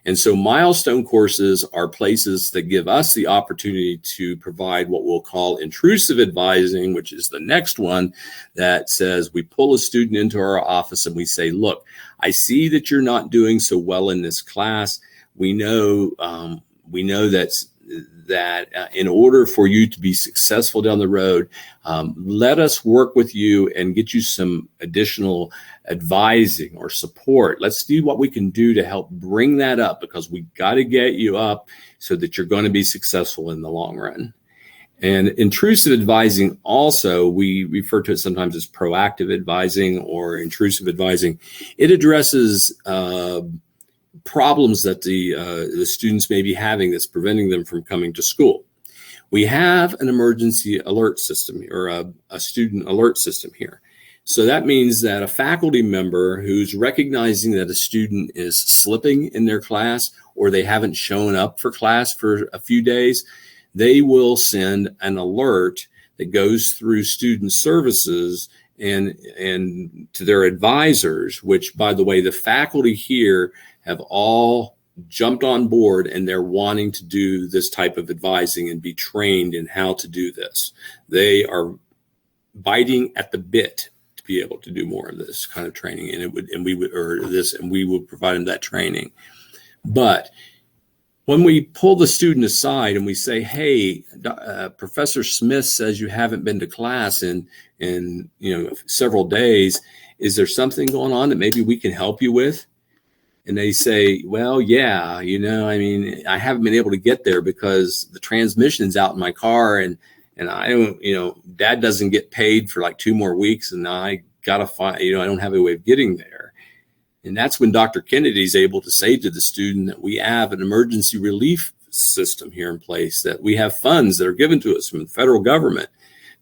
And so milestone courses are places that give us the opportunity to provide what we'll call intrusive advising, which is the next one that says we pull a student into our office and we say, look, I see that you're not doing so well in this class. We know that in order for you to be successful down the road, let us work with you and get you some additional advising or support. Let's do what we can do to help bring that up, because we got to get you up so that you're going to be successful in the long run. And intrusive advising also, we refer to it sometimes as proactive advising or intrusive advising. It addresses problems that the students may be having that's preventing them from coming to school. We have an emergency alert system or a student alert system here. So that means that a faculty member who's recognizing that a student is slipping in their class or they haven't shown up for class for a few days, they will send an alert that goes through student services and to their advisors, which, by the way, the faculty here have all jumped on board, and they're wanting to do this type of advising and be trained in how to do this. They are biting at the bit to be able to do more of this kind of training, and we would provide them that training. But when we pull the student aside and we say, "Hey, Professor Smith says you haven't been to class in several days. Is there something going on that maybe we can help you with?" And they say, "Well, yeah, I haven't been able to get there because the transmission's out in my car, and I don't, Dad doesn't get paid for like 2 more weeks, and I gotta find, I don't have a way of getting there." And that's when Dr. Kennedy is able to say to the student that we have an emergency relief system here in place, that we have funds that are given to us from the federal government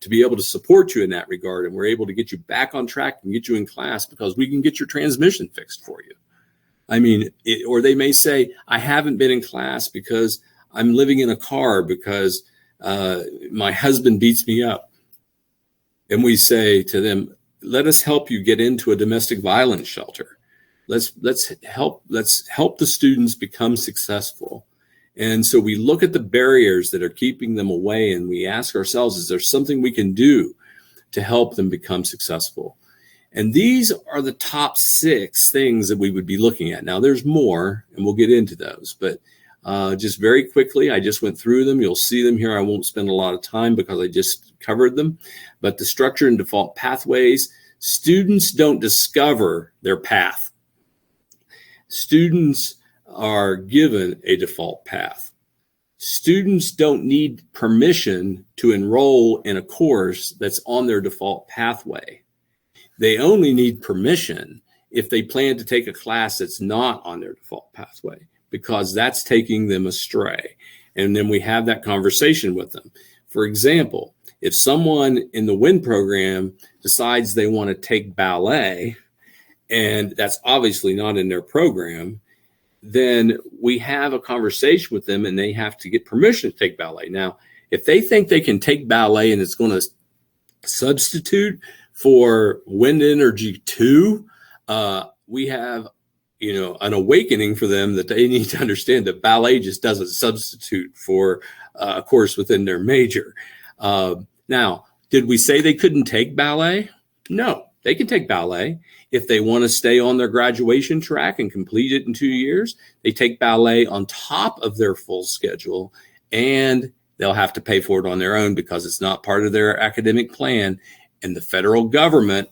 to be able to support you in that regard. And we're able to get you back on track and get you in class because we can get your transmission fixed for you. Or they may say, "I haven't been in class because I'm living in a car because my husband beats me up." And we say to them, "Let us help you get into a domestic violence shelter. Let's help the students become successful." And so we look at the barriers that are keeping them away, and we ask ourselves, is there something we can do to help them become successful? And these are the top 6 things that we would be looking at. Now, there's more, and we'll get into those, but just very quickly, I just went through them. You'll see them here. I won't spend a lot of time because I just covered them. But the structure and default pathways, students don't discover their path. Students are given a default path. Students don't need permission to enroll in a course that's on their default pathway. They only need permission if they plan to take a class that's not on their default pathway, because that's taking them astray. And then we have that conversation with them. For example, if someone in the WIN program decides they want to take ballet, and that's obviously not in their program, then we have a conversation with them and they have to get permission to take ballet. Now, if they think they can take ballet and it's going to substitute for Wind Energy 2, we have, an awakening for them that they need to understand that ballet just doesn't substitute for a course within their major. Now, did we say they couldn't take ballet? No, they can take ballet. If they want to stay on their graduation track and complete it in 2 years, they take ballet on top of their full schedule, and they'll have to pay for it on their own because it's not part of their academic plan. And the federal government,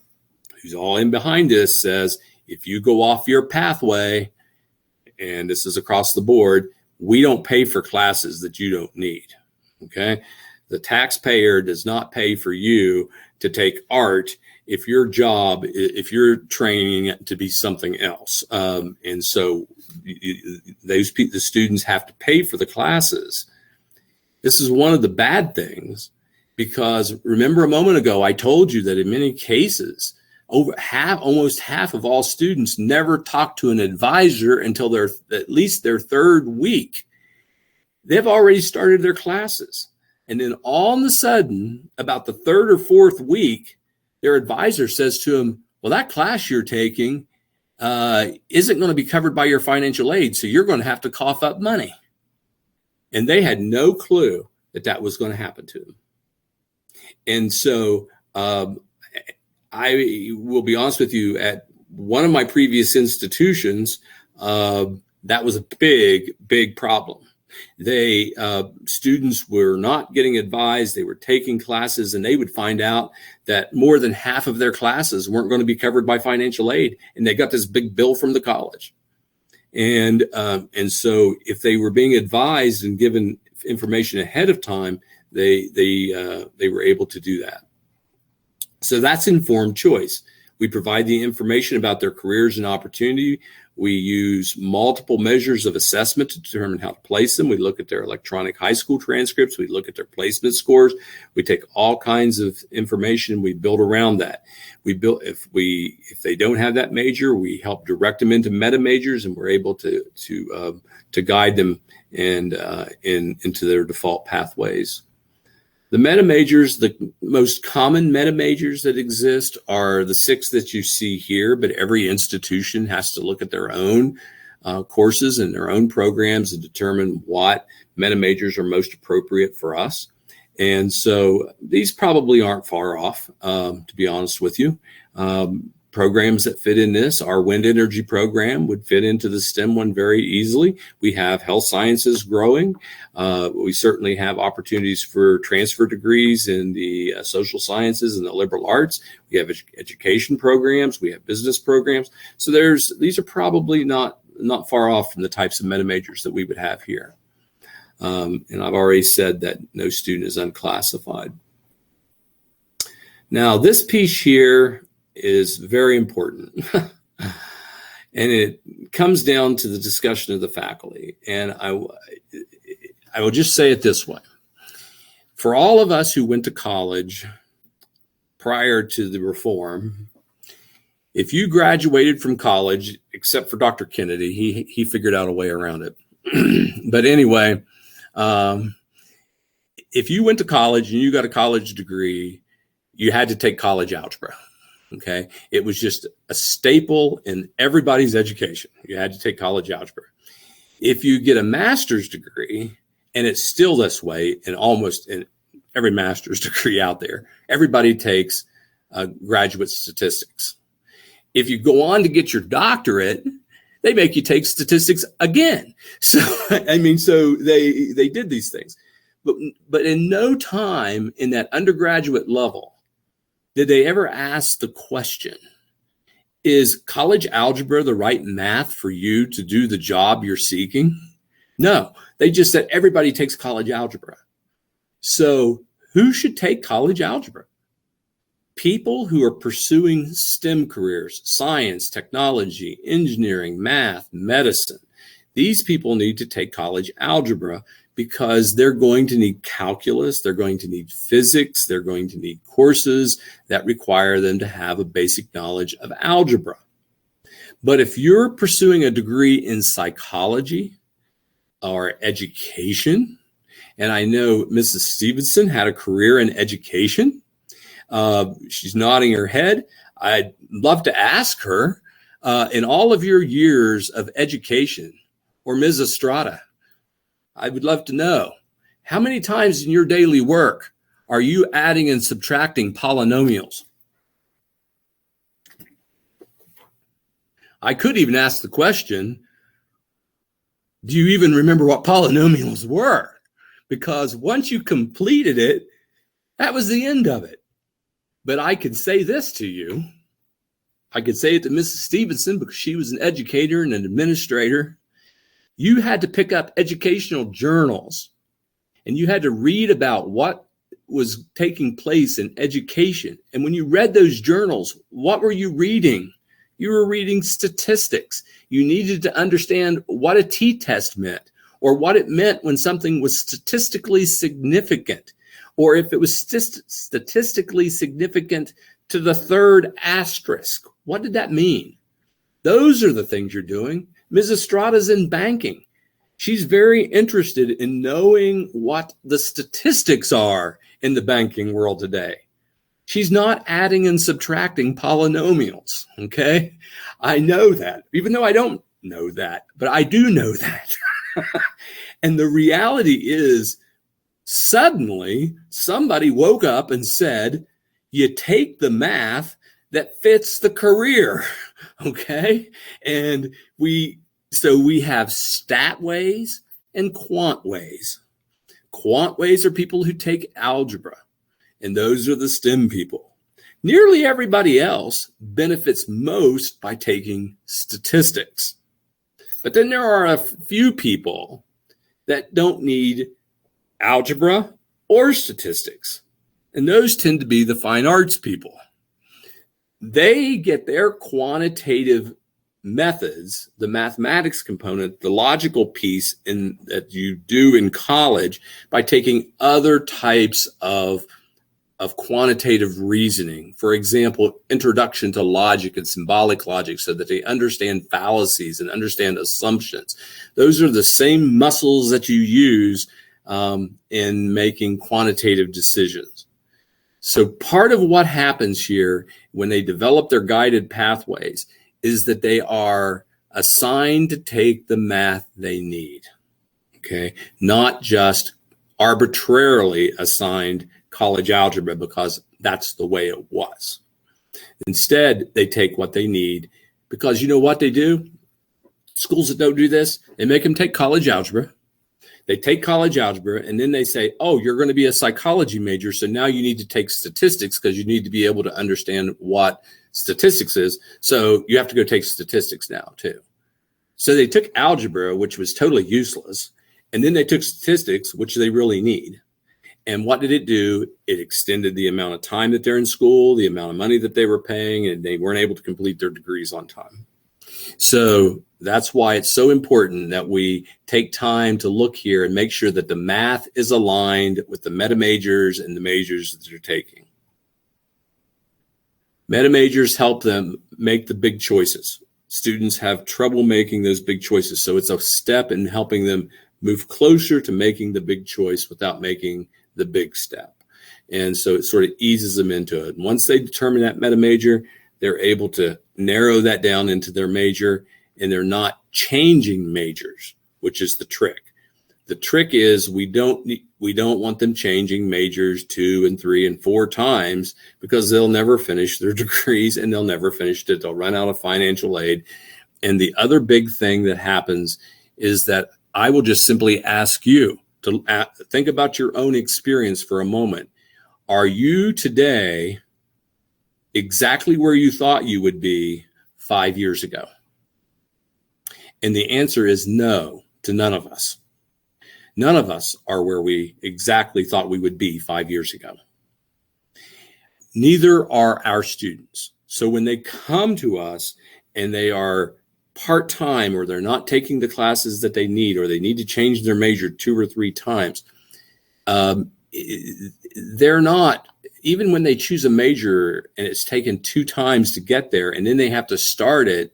who's all in behind this, says, if you go off your pathway, and this is across the board, we don't pay for classes that you don't need, okay? The taxpayer does not pay for you to take art if you're training to be something else. And so the students have to pay for the classes. This is one of the bad things, because remember a moment ago, I told you that in many cases, almost half of all students never talk to an advisor until at least their 3rd week. They've already started their classes. And then all of a sudden, about the 3rd or 4th week, their advisor says to them, "Well, that class you're taking isn't going to be covered by your financial aid, so you're going to have to cough up money." And they had no clue that was going to happen to them. And so I will be honest with you, at one of my previous institutions, that was a big, big problem. Students were not getting advised. They were taking classes, and they would find out that more than half of their classes weren't going to be covered by financial aid, and they got this big bill from the college. And so if they were being advised and given information ahead of time, they were able to do that. So that's informed choice. We provide the information about their careers and opportunity. We use multiple measures of assessment to determine how to place them. We look at their electronic high school transcripts. We look at their placement scores. We take all kinds of information. We build around that. If they don't have that major, we help direct them into meta majors, and we're able to guide them into their default pathways. The meta majors, the most common meta majors that exist are the 6 that you see here, but every institution has to look at their own courses and their own programs and determine what meta majors are most appropriate for us. And so these probably aren't far off, to be honest with you. Programs that fit in this, our wind energy program would fit into the STEM one very easily. We have health sciences growing. We certainly have opportunities for transfer degrees in the social sciences and the liberal arts. We have education programs. We have business programs. So these are probably not far off from the types of meta majors that we would have here. And I've already said that no student is unclassified. Now, this piece here is very important. And it comes down to the discussion of the faculty. And I will just say it this way. For all of us who went to college prior to the reform, if you graduated from college, except for Dr. Kennedy, he figured out a way around it. But anyway, if you went to college and you got a college degree, you had to take college algebra. Okay. It was just a staple in everybody's education. You had to take college algebra. If you get a master's degree, and it's still this way in almost in every master's degree out there, everybody takes graduate statistics. If you go on to get your doctorate, they make you take statistics again. So, so they did these things. But in no time in that undergraduate level, did they ever ask the question, is college algebra the right math for you to do the job you're seeking? No, they just said everybody takes college algebra. So who should take college algebra? People who are pursuing STEM careers, science, technology, engineering, math, medicine. These people need to take college algebra because they're going to need calculus, they're going to need physics, they're going to need courses that require them to have a basic knowledge of algebra. But if you're pursuing a degree in psychology or education, and I know Mrs. Stevenson had a career in education, she's nodding her head. I'd love to ask her, in all of your years of education, or Ms. Estrada, I would love to know, how many times in your daily work are you adding and subtracting polynomials? I could even ask the question, do you even remember what polynomials were? Because once you completed it, that was the end of it. But I can say this to you. I could say it to Mrs. Stevenson because she was an educator and an administrator. You had to pick up educational journals and you had to read about what was taking place in education. And when you read those journals, what were you reading? You were reading statistics. You needed to understand what a t-test meant or what it meant when something was statistically significant, or if it was statistically significant to the third asterisk. What did that mean? Those are the things you're doing. Ms. Estrada's in banking. She's very interested in knowing what the statistics are in the banking world today. She's not adding and subtracting polynomials, okay? I know that, even though I don't know that, but I do know that. And the reality is, suddenly somebody woke up and said, you take the math that fits the career, okay? And we have stat ways and quant ways. Quant ways are people who take algebra, and those are the STEM people. Nearly everybody else benefits most by taking statistics. But then there are a few people that don't need algebra or statistics, and those tend to be the fine arts people. They get their quantitative methods, the mathematics component, the logical piece that you do in college by taking other types of quantitative reasoning. For example, introduction to logic and symbolic logic so that they understand fallacies and understand assumptions. Those are the same muscles that you use in making quantitative decisions. So part of what happens here when they develop their guided pathways is that they are assigned to take the math they need, okay? Not just arbitrarily assigned college algebra because that's the way it was. Instead, they take what they need because you know what they do? Schools that don't do this, they make them take college algebra. They take college algebra and then they say, oh, you're going to be a psychology major. So now you need to take statistics because you need to be able to understand what statistics is. So you have to go take statistics now too. So they took algebra, which was totally useless. And then they took statistics, which they really need. And what did it do? It extended the amount of time that they're in school, the amount of money that they were paying, and they weren't able to complete their degrees on time. So that's why it's so important that we take time to look here and make sure that the math is aligned with the meta majors and the majors that they're taking. Meta majors help them make the big choices. Students have trouble making those big choices. So it's a step in helping them move closer to making the big choice without making the big step. And so it sort of eases them into it. And once they determine that meta major, they're able to narrow that down into their major, and they're not changing majors, which is the trick. The trick is we don't want them changing majors 2 and 3 and 4 times because they'll never finish their degrees and they'll never finish it. They'll run out of financial aid. And the other big thing that happens is that I will just simply ask you to think about your own experience for a moment. Are you today exactly where you thought you would be 5 years ago? And the answer is no to none of us. None of us are where we exactly thought we would be 5 years ago. Neither are our students. So when they come to us and they are part-time or they're not taking the classes that they need or they need to change their major 2 or 3 times, they're not, even when they choose a major and it's taken 2 times to get there and then they have to start it,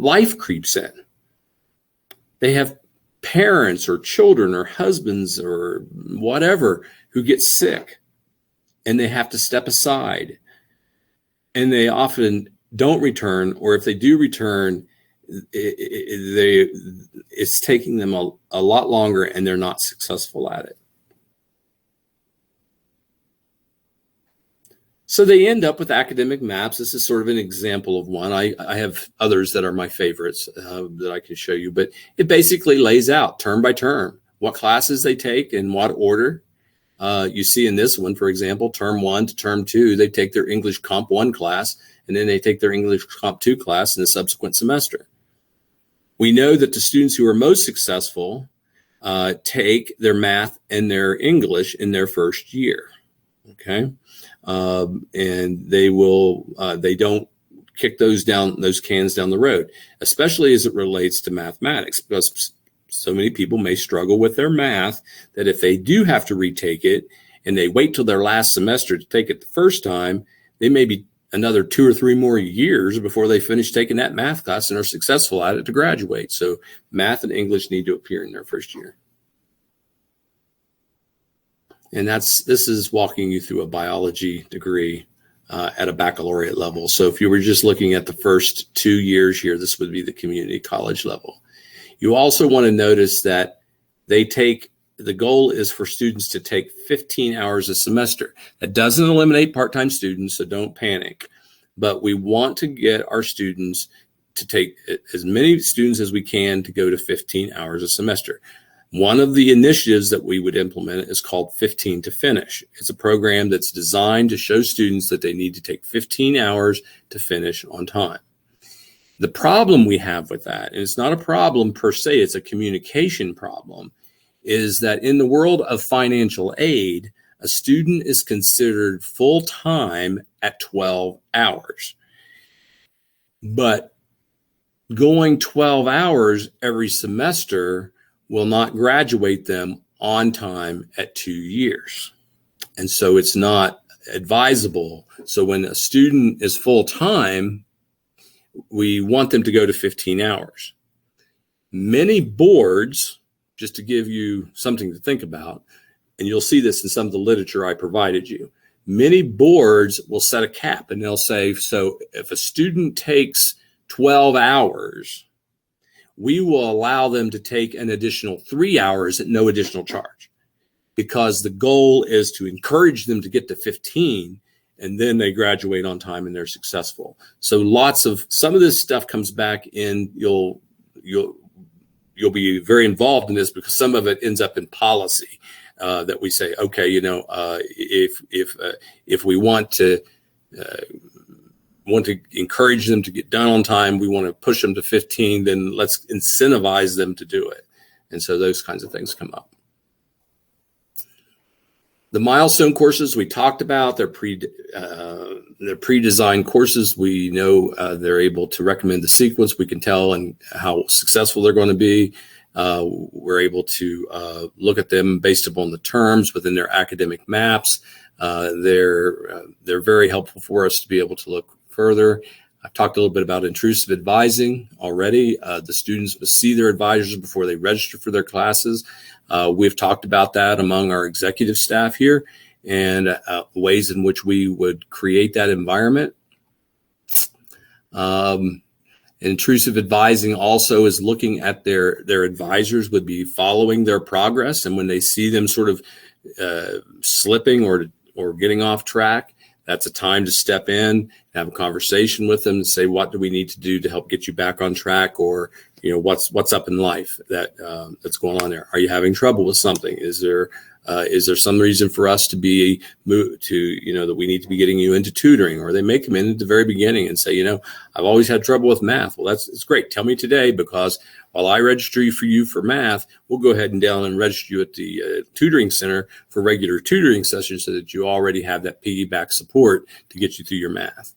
life creeps in. They have parents or children or husbands or whatever who get sick and they have to step aside, and they often don't return, or if they do return, it's taking them a lot longer and they're not successful at it. So they end up with academic maps. This is sort of an example of one. I have others that are my favorites that I can show you, but it basically lays out term by term what classes they take in what order. You see in this one, for example, term 1 to term 2, they take their English Comp 1 class, and then they take their English Comp 2 class in the subsequent semester. We know that the students who are most successful take their math and their English in their first year, okay? And they don't kick those cans down the road, especially as it relates to mathematics, because so many people may struggle with their math that if they do have to retake it and they wait till their last semester to take it the first time, they may be another 2 or 3 more years before they finish taking that math class and are successful at it to graduate. So math and English need to appear in their first year. And this is walking you through a biology degree at a baccalaureate level. So if you were just looking at the first 2 years here, this would be the community college level. You also want to notice that the goal is for students to take 15 hours a semester. That doesn't eliminate part-time students, so don't panic. But we want to get our students to take as many students as we can to go to 15 hours a semester. One of the initiatives that we would implement is called 15 to Finish. It's a program that's designed to show students that they need to take 15 hours to finish on time. The problem we have with that, and it's not a problem per se, it's a communication problem, is that in the world of financial aid, a student is considered full-time at 12 hours. But going 12 hours every semester will not graduate them on time at 2 years. And so it's not advisable. So when a student is full-time, we want them to go to 15 hours. Many boards just to give you something to think about, and you'll see this in some of the literature I provided you. Many boards will set a cap and they'll say, so if a student takes 12 hours, we will allow them to take an additional 3 hours at no additional charge, because the goal is to encourage them to get to 15, and then they graduate on time and they're successful. So some of this stuff comes back in, you'll be very involved in this, because some of it ends up in policy. That we say, okay, if we want to encourage them to get done on time, we want to push them to 15, then let's incentivize them to do it. And so those kinds of things come up. The milestone courses we talked about, they're pre-designed courses. We know they're able to recommend the sequence. We can tell and how successful they're going to be. We're able to look at them based upon the terms within their academic maps. They're very helpful for us to be able to look further. I've talked a little bit about intrusive advising already. The students must see their advisors before they register for their classes. We've talked about that among our executive staff here, and ways in which we would create that environment. Intrusive advising also is looking at their advisors would be following their progress, and when they see them sort of slipping or getting off track, that's a time to step in and have a conversation with them and say, what do we need to do to help get you back on track? Or, what's up in life that's going on there? Are you having trouble with something? Is there some reason for us to be moved to, that we need to be getting you into tutoring? Or they may come in at the very beginning and say, I've always had trouble with math. Well, it's great. Tell me today, because while I register you for math, we'll go ahead and down and register you at the tutoring center for regular tutoring sessions, so that you already have that piggyback support to get you through your math.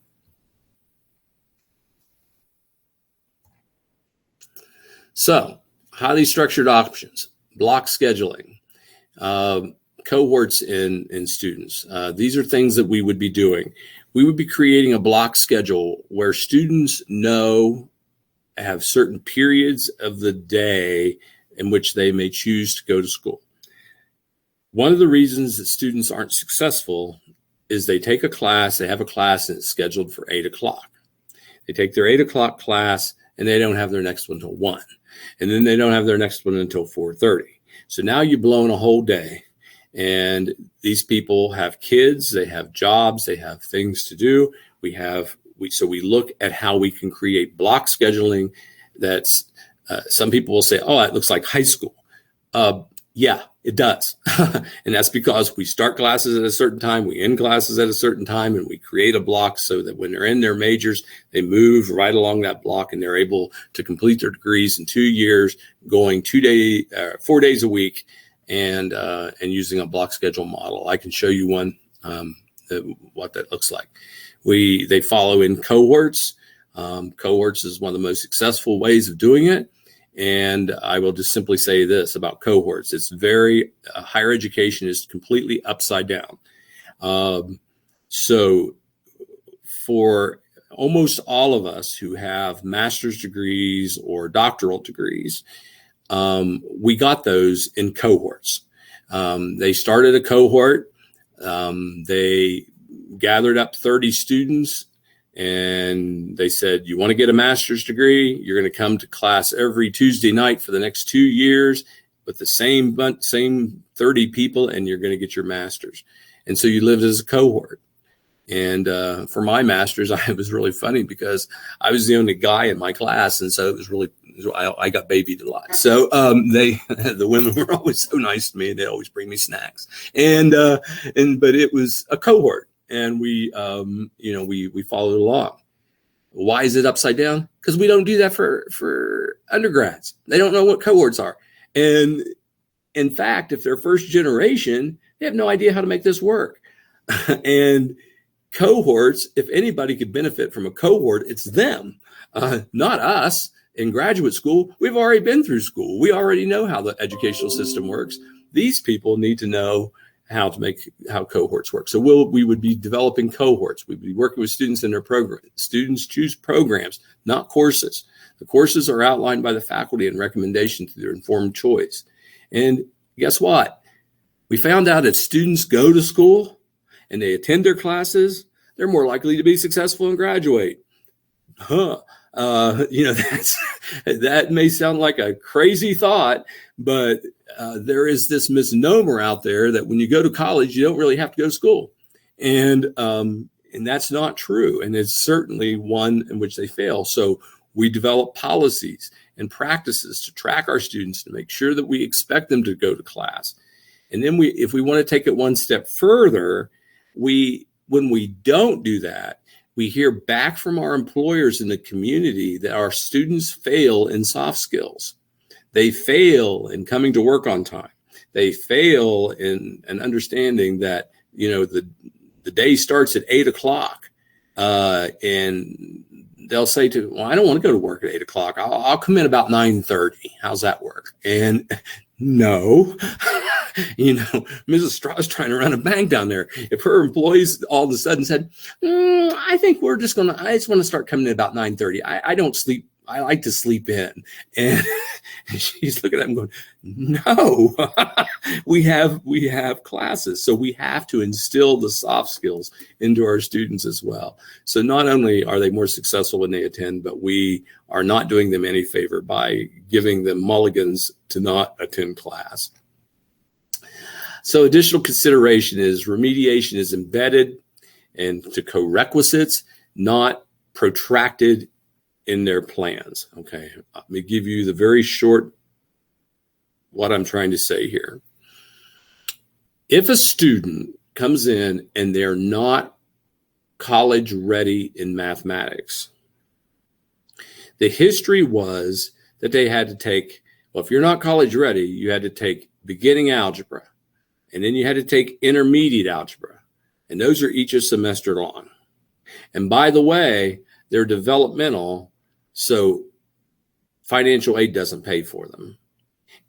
So, highly structured options, block scheduling, cohorts in students. These are things that we would be doing. We would be creating a block schedule where students have certain periods of the day in which they may choose to go to school. One of the reasons that students aren't successful is they take a class, they have a class and it's scheduled for 8 o'clock. They take their 8 o'clock class and they don't have their next one until 1. And then they don't have their next one until 4:30. So now you've blown a whole day, and these people have kids, they have jobs, they have things to do. So we look at how we can create block scheduling. That's some people will say, oh, it looks like high school. Yeah, it does. And that's because we start classes at a certain time, we end classes at a certain time, and we create a block so that when they're in their majors, they move right along that block and they're able to complete their degrees in 2 years, going 4 days a week, and using a block schedule model. I can show you one, what that looks like. They follow in cohorts. Cohorts is one of the most successful ways of doing it. And I will just simply say this about cohorts. It's higher education is completely upside down. So for almost all of us who have master's degrees or doctoral degrees, we got those in cohorts. They started a cohort. They gathered up 30 students, and they said, you want to get a master's degree? You're going to come to class every Tuesday night for the next 2 years with the same 30 people, and you're going to get your master's. And so you lived as a cohort. And for my master's, it was really funny because I was the only guy in my class. And so it was really, I got babied a lot. So the women were always so nice to me. They always bring me snacks. But it was a cohort. And we followed along. Why is it upside down? Because we don't do that for undergrads. They don't know what cohorts are. And in fact, if they're first generation, they have no idea how to make this work. And cohorts, if anybody could benefit from a cohort, it's them, not us. In graduate school, we've already been through school. We already know how the educational system works. These people need to know how cohorts work. So we would be developing cohorts. We'd be working with students in their program. Students choose programs, not courses. The courses are outlined by the faculty and recommendation through their informed choice. And guess what? We found out if students go to school and they attend their classes, they're more likely to be successful and graduate. That may sound like a crazy thought, but there is this misnomer out there that when you go to college, you don't really have to go to school. And that's not true. And it's certainly one in which they fail. So we develop policies and practices to track our students to make sure that we expect them to go to class. And then if we want to take it one step further, when we don't do that, we hear back from our employers in the community that our students fail in soft skills. They fail in coming to work on time. They fail in understanding that, the day starts at 8 o'clock. And they'll say I don't want to go to work at 8 o'clock. I'll come in about 9:30. How's that work? And no, Mrs. Strauss trying to run a bank down there. If her employees all of a sudden said, I think I just want to start coming in about 9:30. I don't sleep. I like to sleep in. And she's looking at him going, no, we have classes. So we have to instill the soft skills into our students as well. So not only are they more successful when they attend, but we are not doing them any favor by giving them mulligans to not attend class. So additional consideration is remediation is embedded into co-requisites, not protracted in their plans. Okay, let me give you the very short what I'm trying to say here. If a student comes in and they're not college ready in mathematics, the history was that they had to take, if you're not college ready, you had to take beginning algebra, and then you had to take intermediate algebra, and those are each a semester long. And by the way, they're developmental, so financial aid doesn't pay for them.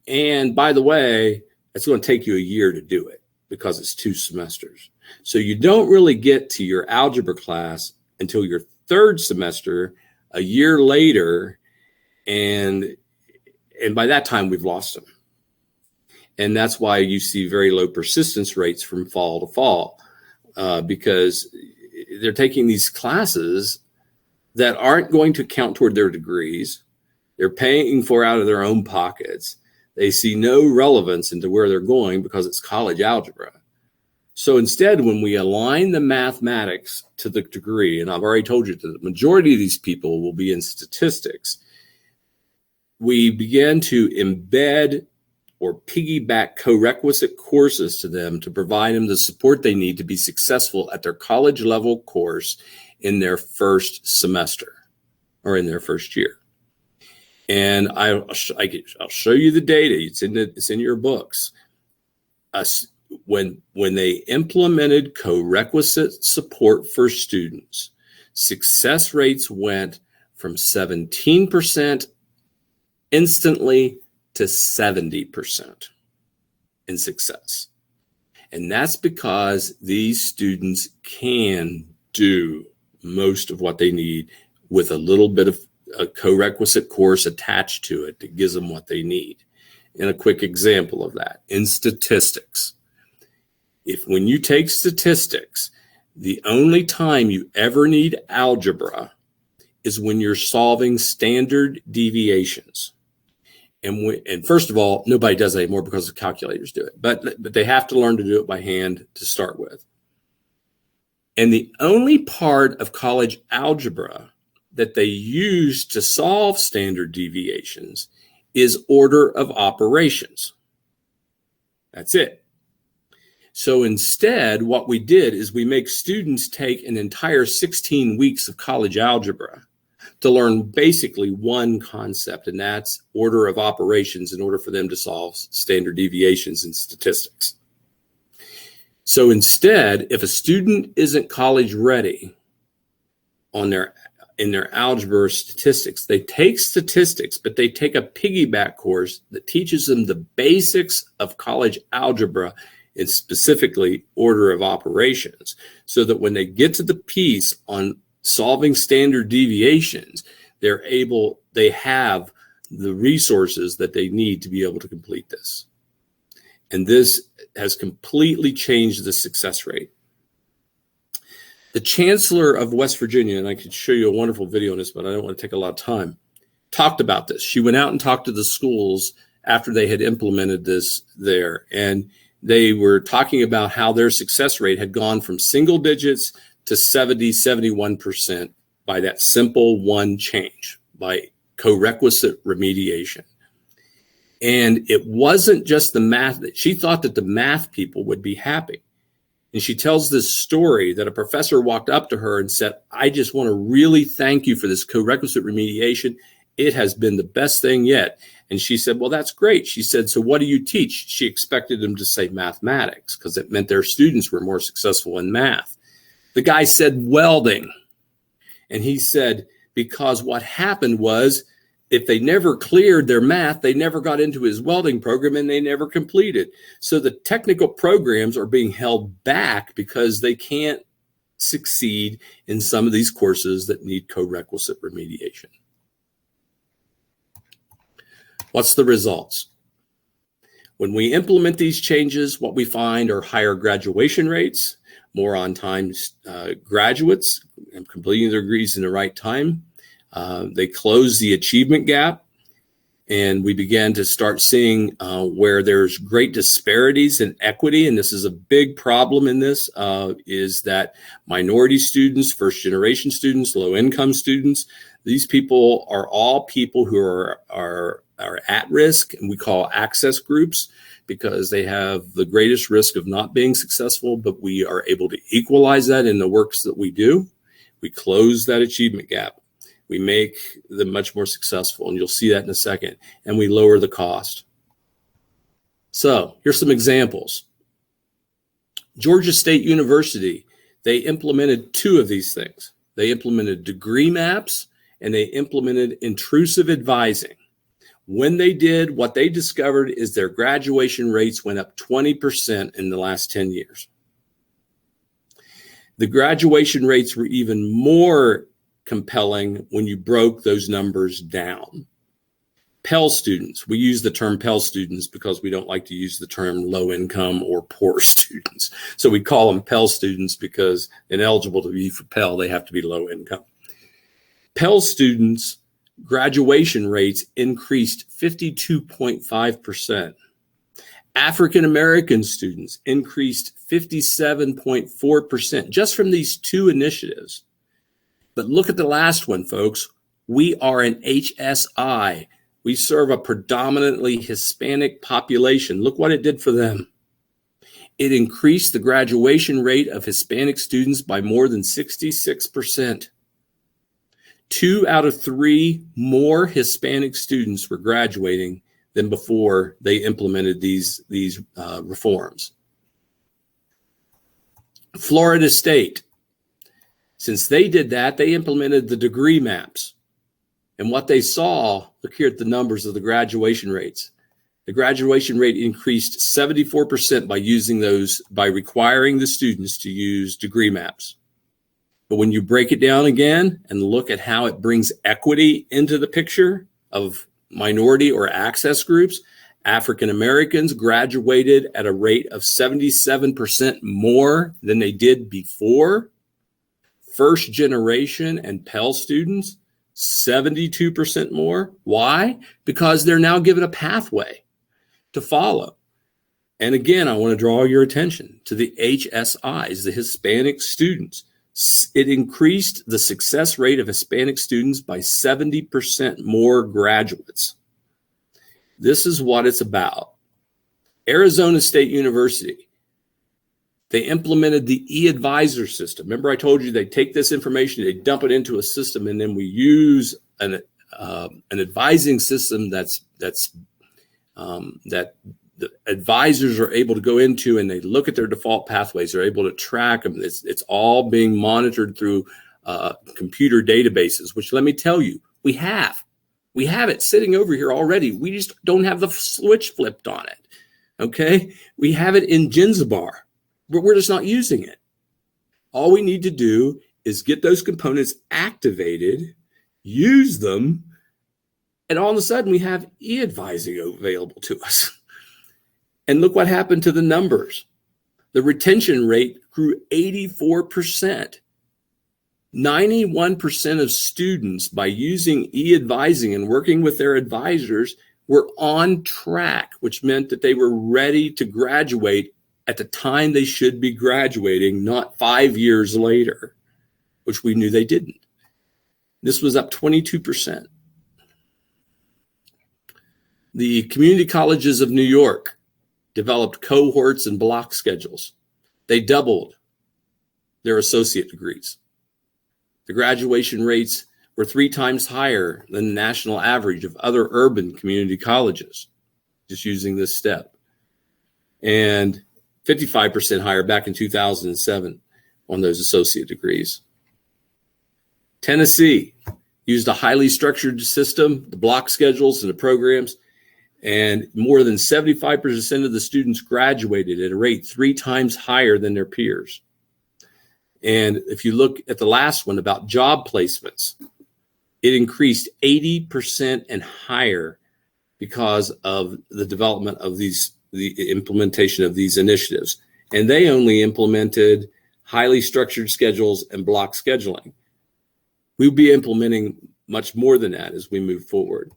And by the way, it's going to take you a year to do it because it's 2 semesters. So you don't really get to your algebra class until your 3rd semester, a year later, and by that time we've lost them. And that's why you see very low persistence rates from fall to fall, because they're taking these classes that aren't going to count toward their degrees. They're paying for out of their own pockets. They see no relevance into where they're going because it's college algebra. So instead, when we align the mathematics to the degree, and I've already told you that the majority of these people will be in statistics, we begin to embed or piggyback co-requisite courses to them to provide them the support they need to be successful at their college level course in their first semester or in their first year. And I'll show you the data. It's in your books. When they implemented co-requisite support for students, success rates went from 17% instantly to 70% in success. And that's because these students can do most of what they need with a little bit of a co-requisite course attached to it that gives them what they need. And a quick example of that in statistics. When you take statistics, the only time you ever need algebra is when you're solving standard deviations. And first of all, nobody does that anymore because the calculators do it, but they have to learn to do it by hand to start with. And the only part of college algebra that they use to solve standard deviations is order of operations. That's it. So instead, what we did is we make students take an entire 16 weeks of college algebra to learn basically one concept, and that's order of operations in order for them to solve standard deviations in statistics. So instead, if a student isn't college ready in their algebra or statistics, they take statistics, but they take a piggyback course that teaches them the basics of college algebra and specifically order of operations, so that when they get to the piece on solving standard deviations, they have the resources that they need to be able to complete this. And this has completely changed the success rate. The chancellor of West Virginia, and I could show you a wonderful video on this, but I don't want to take a lot of time, talked about this. She went out and talked to the schools after they had implemented this there. And they were talking about how their success rate had gone from single digits to 70, 71% by that simple one change, by co-requisite remediation. And it wasn't just the math. She thought that the math people would be happy. And she tells this story that a professor walked up to her and said, I just want to really thank you for this co-requisite remediation. It has been the best thing yet. And she said, well, that's great. She said, so what do you teach? She expected them to say mathematics because it meant their students were more successful in math. The guy said welding. And he said, because what happened was if they never cleared their math, they never got into his welding program and they never completed. So the technical programs are being held back because they can't succeed in some of these courses that need co-requisite remediation. What's the results? When we implement these changes, what we find are higher graduation rates, more on-time graduates completing their degrees in the right time. They close the achievement gap, and we began to start seeing where there's great disparities in equity, and this is a big problem in this, is that minority students, first-generation students, low-income students, these people are all people who are at risk, and we call access groups because they have the greatest risk of not being successful, but we are able to equalize that in the works that we do. We close that achievement gap. We make them much more successful, and you'll see that in a second, and we lower the cost. So here's some examples. Georgia State University, they implemented two of these things. They implemented degree maps, and they implemented intrusive advising. When they did, what they discovered is their graduation rates went up 20% in the last 10 years. The graduation rates were even more compelling when you broke those numbers down. Pell students, we use the term Pell students because we don't like to use the term low income or poor students. So we call them Pell students because ineligible to be for Pell, they have to be low income. Pell students graduation rates increased 52.5%. African American students increased 57.4% just from these two initiatives. But look at the last one, folks. We are an HSI. We serve a predominantly Hispanic population. Look what it did for them. It increased the graduation rate of Hispanic students by more than 66%. 2 out of 3 more Hispanic students were graduating than before they implemented these reforms. Florida State, since they did that, they implemented the degree maps. And what they saw, look here at the numbers of the graduation rates. The graduation rate increased 74% by using those, by requiring the students to use degree maps. But when you break it down again and look at how it brings equity into the picture of minority or access groups, African Americans graduated at a rate of 77% more than they did before. First generation and Pell students, 72% more. Why? Because they're now given a pathway to follow. And again, I want to draw your attention to the HSIs, the Hispanic students. It increased the success rate of Hispanic students by 70% more graduates. This is what it's about. Arizona State University, they implemented the e-advisor system. Remember I told you they take this information, they dump it into a system, and then we use an advising system that the advisors are able to go into, and they look at their default pathways. They're able to track them. It's all being monitored through computer databases, which let me tell you, we have it sitting over here already. We just don't have the switch flipped on it. Okay. We have it in Jinzabar, but we're just not using it. All we need to do is get those components activated, use them, and all of a sudden we have e-advising available to us. And look what happened to the numbers. The retention rate grew 84%. 91% of students, by using e-advising and working with their advisors, were on track, which meant that they were ready to graduate at the time they should be graduating, not 5 years later, which we knew they didn't. This was up 22%. The community colleges of New York developed cohorts and block schedules. They doubled their associate degrees. The graduation rates were 3 times higher than the national average of other urban community colleges, just using this step. And 55% higher back in 2007 on those associate degrees. Tennessee used a highly structured system, the block schedules and the programs, and more than 75% of the students graduated at a rate 3 times higher than their peers. And if you look at the last one about job placements, it increased 80% and higher because of the development of the implementation of these initiatives. And they only implemented highly structured schedules and block scheduling. We'll be implementing much more than that as we move forward.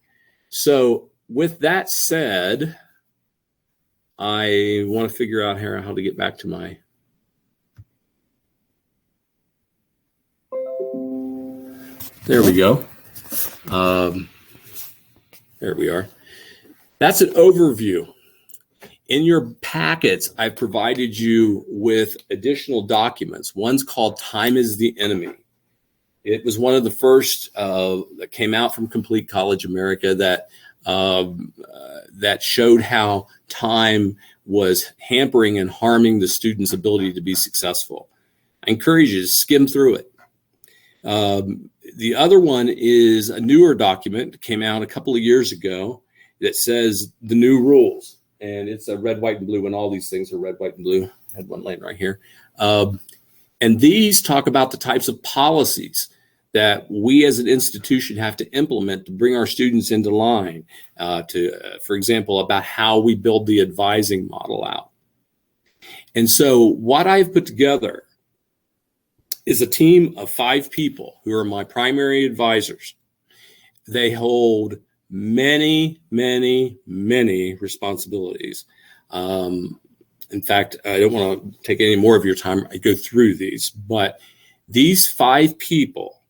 So with that said, I want to figure out here how to get back to my. There we go. There we are. That's an overview. In your packets, I've provided you with additional documents. One's called Time is the Enemy. It was one of the first that came out from Complete College America that showed how time was hampering and harming the student's ability to be successful. I encourage you to skim through it. The other one is a newer document that came out a couple of years ago that says the new rules. And it's a red, white, and blue, and all these things are red, white, and blue. I had one laying right here. And these talk about the types of policies that we as an institution have to implement to bring our students into line, for example, about how we build the advising model out. And so what I've put together is a team of 5 people who are my primary advisors. They hold many, many, many responsibilities. In fact, I don't want to take any more of your time. I go through these, but these 5 people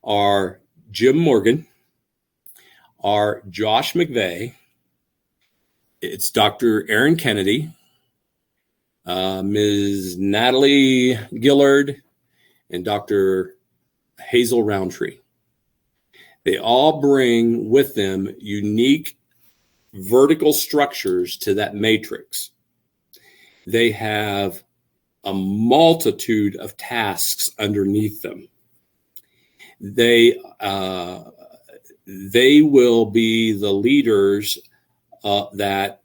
are Jim Morgan, are Josh McVeigh, it's Dr. Aaron Kennedy, Ms. Natalie Gillard, and Dr. Hazel Roundtree. They all bring with them unique vertical structures to that matrix. They have a multitude of tasks underneath them. They will be the leaders that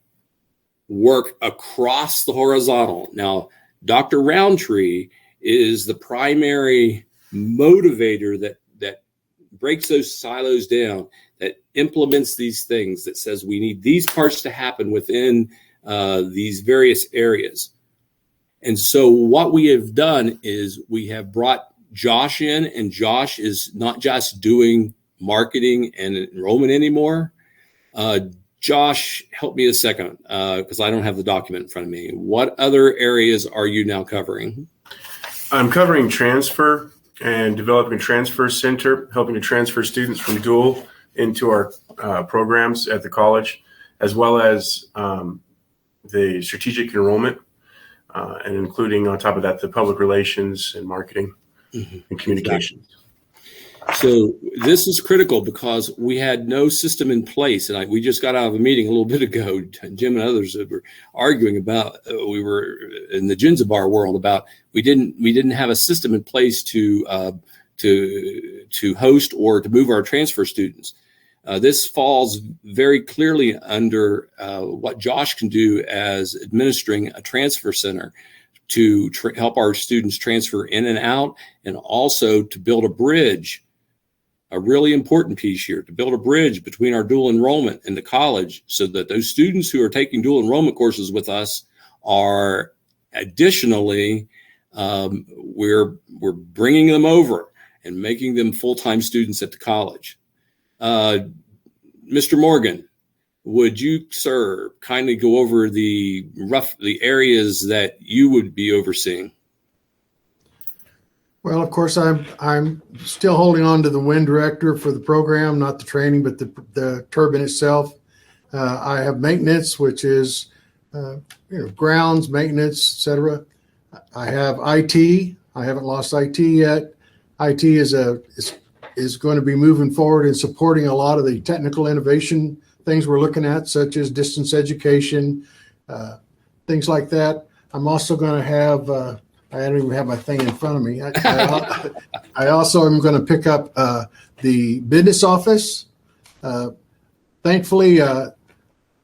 work across the horizontal. Now, Dr. Roundtree is the primary motivator that breaks those silos down, that implements these things, that says we need these parts to happen within these various areas. And so what we have done is we have brought Josh in, and Josh is not just doing marketing and enrollment anymore. Josh, help me a second, because I don't have the document in front of me. What other areas are you now covering? I'm covering transfer and developing a transfer center, helping to transfer students from dual into our programs at the college, as well as the strategic enrollment, and including on top of that, the public relations and marketing and communications. So this is critical because we had no system in place, and we just got out of a meeting a little bit ago. Jim and others were arguing about. We were in the Ginzabar world about we didn't have a system in place to host or to move our transfer students. This falls very clearly under what Josh can do as administering a transfer center to help our students transfer in and out, and also to build a bridge a really important piece here to build a bridge between our dual enrollment and the college so that those students who are taking dual enrollment courses with us are additionally, we're bringing them over and making them full-time students at the college. Mr. Morgan, would you, sir, kindly go over the areas that you would be overseeing? Well, of course, I'm still holding on to the wind director for the program, not the training, but the turbine itself. I have maintenance, which is grounds, maintenance, etc. I have IT. I haven't lost IT yet. IT is going to be moving forward and supporting a lot of the technical innovation things we're looking at, such as distance education, things like that. I'm also going to have, I don't even have my thing in front of me. I also am going to pick up the business office. Thankfully,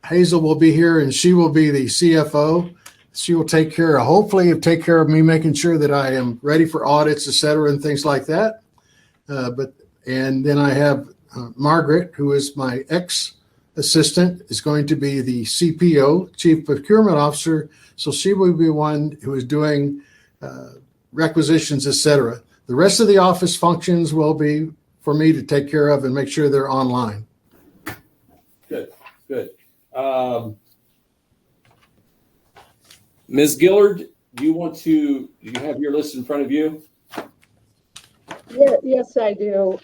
Hazel will be here and she will be the CFO. She will hopefully take care of me, making sure that I am ready for audits, et cetera, and things like that. And then I have Margaret, who is my ex-assistant, is going to be the CPO, Chief Procurement Officer. So she will be one who is doing requisitions, et cetera. The rest of the office functions will be for me to take care of and make sure they're online. Good. Ms. Gillard, do you have your list in front of you? Yeah, yes, I do.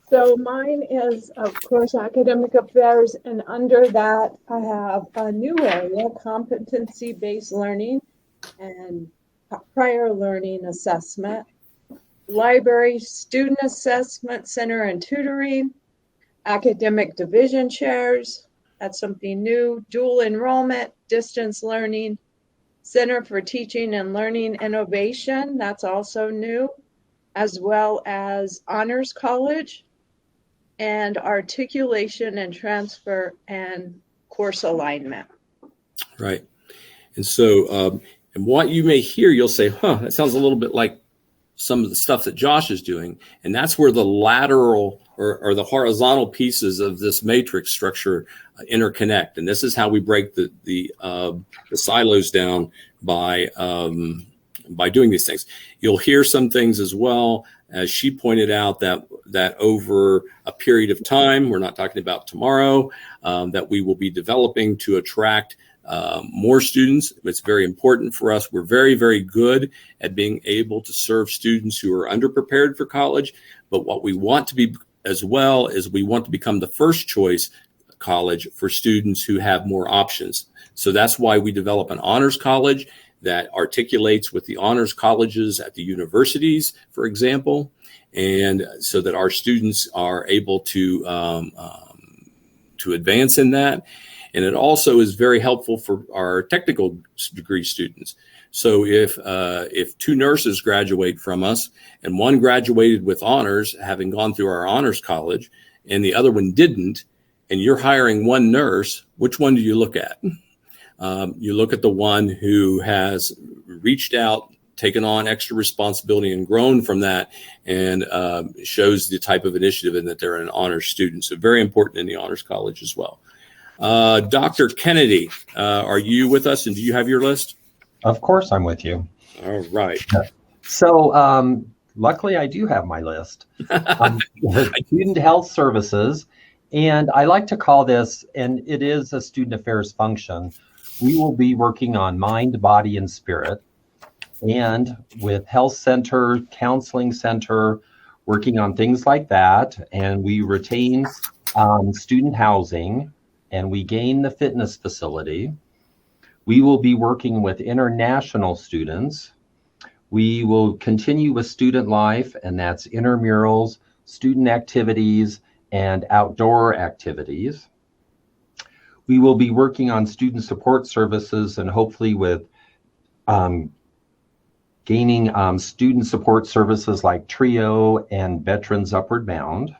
So mine is, of course, academic affairs, and under that, I have a new area, competency-based learning and prior learning assessment, library, student assessment center and tutoring, academic division chairs, that's something new, dual enrollment, distance learning, Center for Teaching and Learning Innovation, that's also new, as well as Honors College, and articulation and transfer and course alignment. Right. And so, and what you may hear, you'll say, that sounds a little bit like some of the stuff that Josh is doing. And that's where the lateral or the horizontal pieces of this matrix structure interconnect. And this is how we break the silos down by doing these things. You'll hear some things as well, as she pointed out, that over a period of time, we're not talking about tomorrow, that we will be developing to attract more students. It's very important for us. We're very, very good at being able to serve students who are underprepared for college. But what we want to be as well is we want to become the first choice college for students who have more options. So that's why we develop an honors college that articulates with the honors colleges at the universities, for example, and so that our students are able to advance in that. And it also is very helpful for our technical degree students. So if two nurses graduate from us and one graduated with honors, having gone through our honors college, and the other one didn't, and you're hiring one nurse, which one do you look at? You look at the one who has reached out, taken on extra responsibility and grown from that, and shows the type of initiative and that they're an honors student. So very important in the honors college as well. Dr. Kennedy, are you with us and do you have your list? Of course, I'm with you. All right. So luckily, I do have my list. Student health services. And I like to call this, and it is a student affairs function. We will be working on mind, body, and spirit. And with health center, counseling center, working on things like that. And we retain student housing, and we gain the fitness facility. We will be working with international students. We will continue with student life, and that's intramurals, student activities, and outdoor activities. We will be working on student support services and hopefully with gaining student support services like TRIO and Veterans Upward Bound.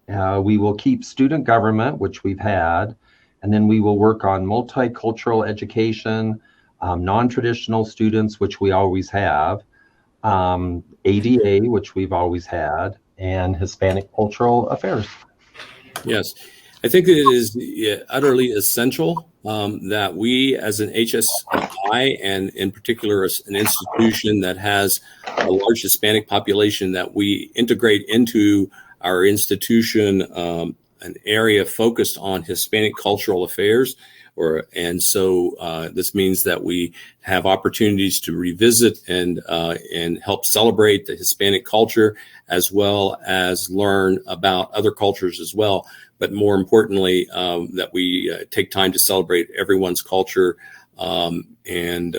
We will keep student government, which we've had, and then we will work on multicultural education, non-traditional students, which we always have, ADA, which we've always had, and Hispanic Cultural Affairs. Yes, I think it is utterly essential that we, as an HSI, and in particular as an institution that has a large Hispanic population, that we integrate into our institution an area focused on Hispanic cultural affairs. So this means that we have opportunities to revisit and help celebrate the Hispanic culture, as well as learn about other cultures as well. But more importantly, that we take time to celebrate everyone's culture, and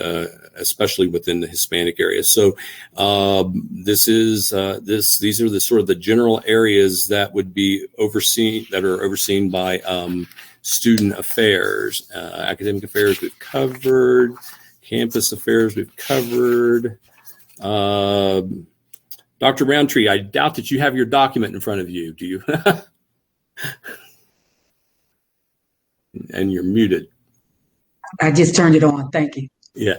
especially within the Hispanic area. So these are the sort of the general areas that would be overseen by student affairs. Academic affairs we've covered, campus affairs we've covered. Dr. Roundtree, I doubt that you have your document in front of you. Do you? And you're muted. I just turned it on. Thank you. Yeah.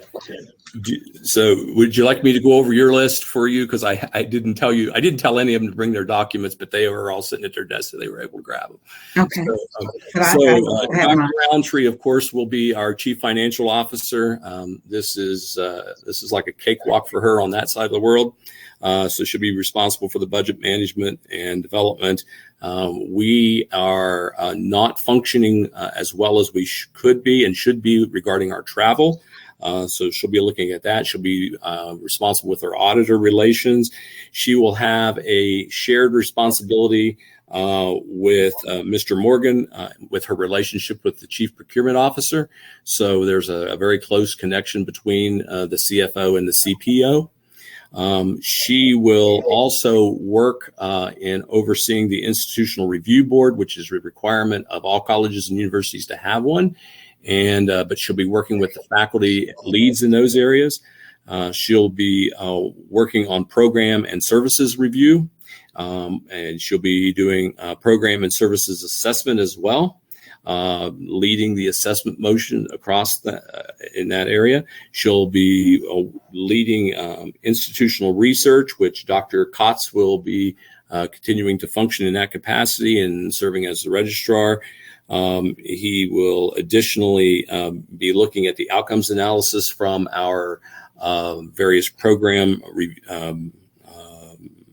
So would you like me to go over your list for you? Because I didn't tell any of them to bring their documents, but they were all sitting at their desk, so they were able to grab them. Okay. Dr. Roundtree, of course, will be our Chief Financial Officer. This is like a cakewalk for her on that side of the world. So she'll be responsible for the budget management and development. We are not functioning as well as we could be and should be regarding our travel. So she'll be looking at that. She'll be responsible with her auditor relations. She will have a shared responsibility with Mr. Morgan with her relationship with the Chief Procurement Officer. So there's a very close connection between the CFO and the CPO. She will also work in overseeing the Institutional Review Board, which is a requirement of all colleges and universities to have one. But she'll be working with the faculty leads in those areas. She'll be working on program and services review, and she'll be doing program and services assessment as well, leading the assessment motion across in that area. She'll be leading institutional research, which Dr. Kotz will be continuing to function in that capacity and serving as the registrar. He will additionally be looking at the outcomes analysis from our various program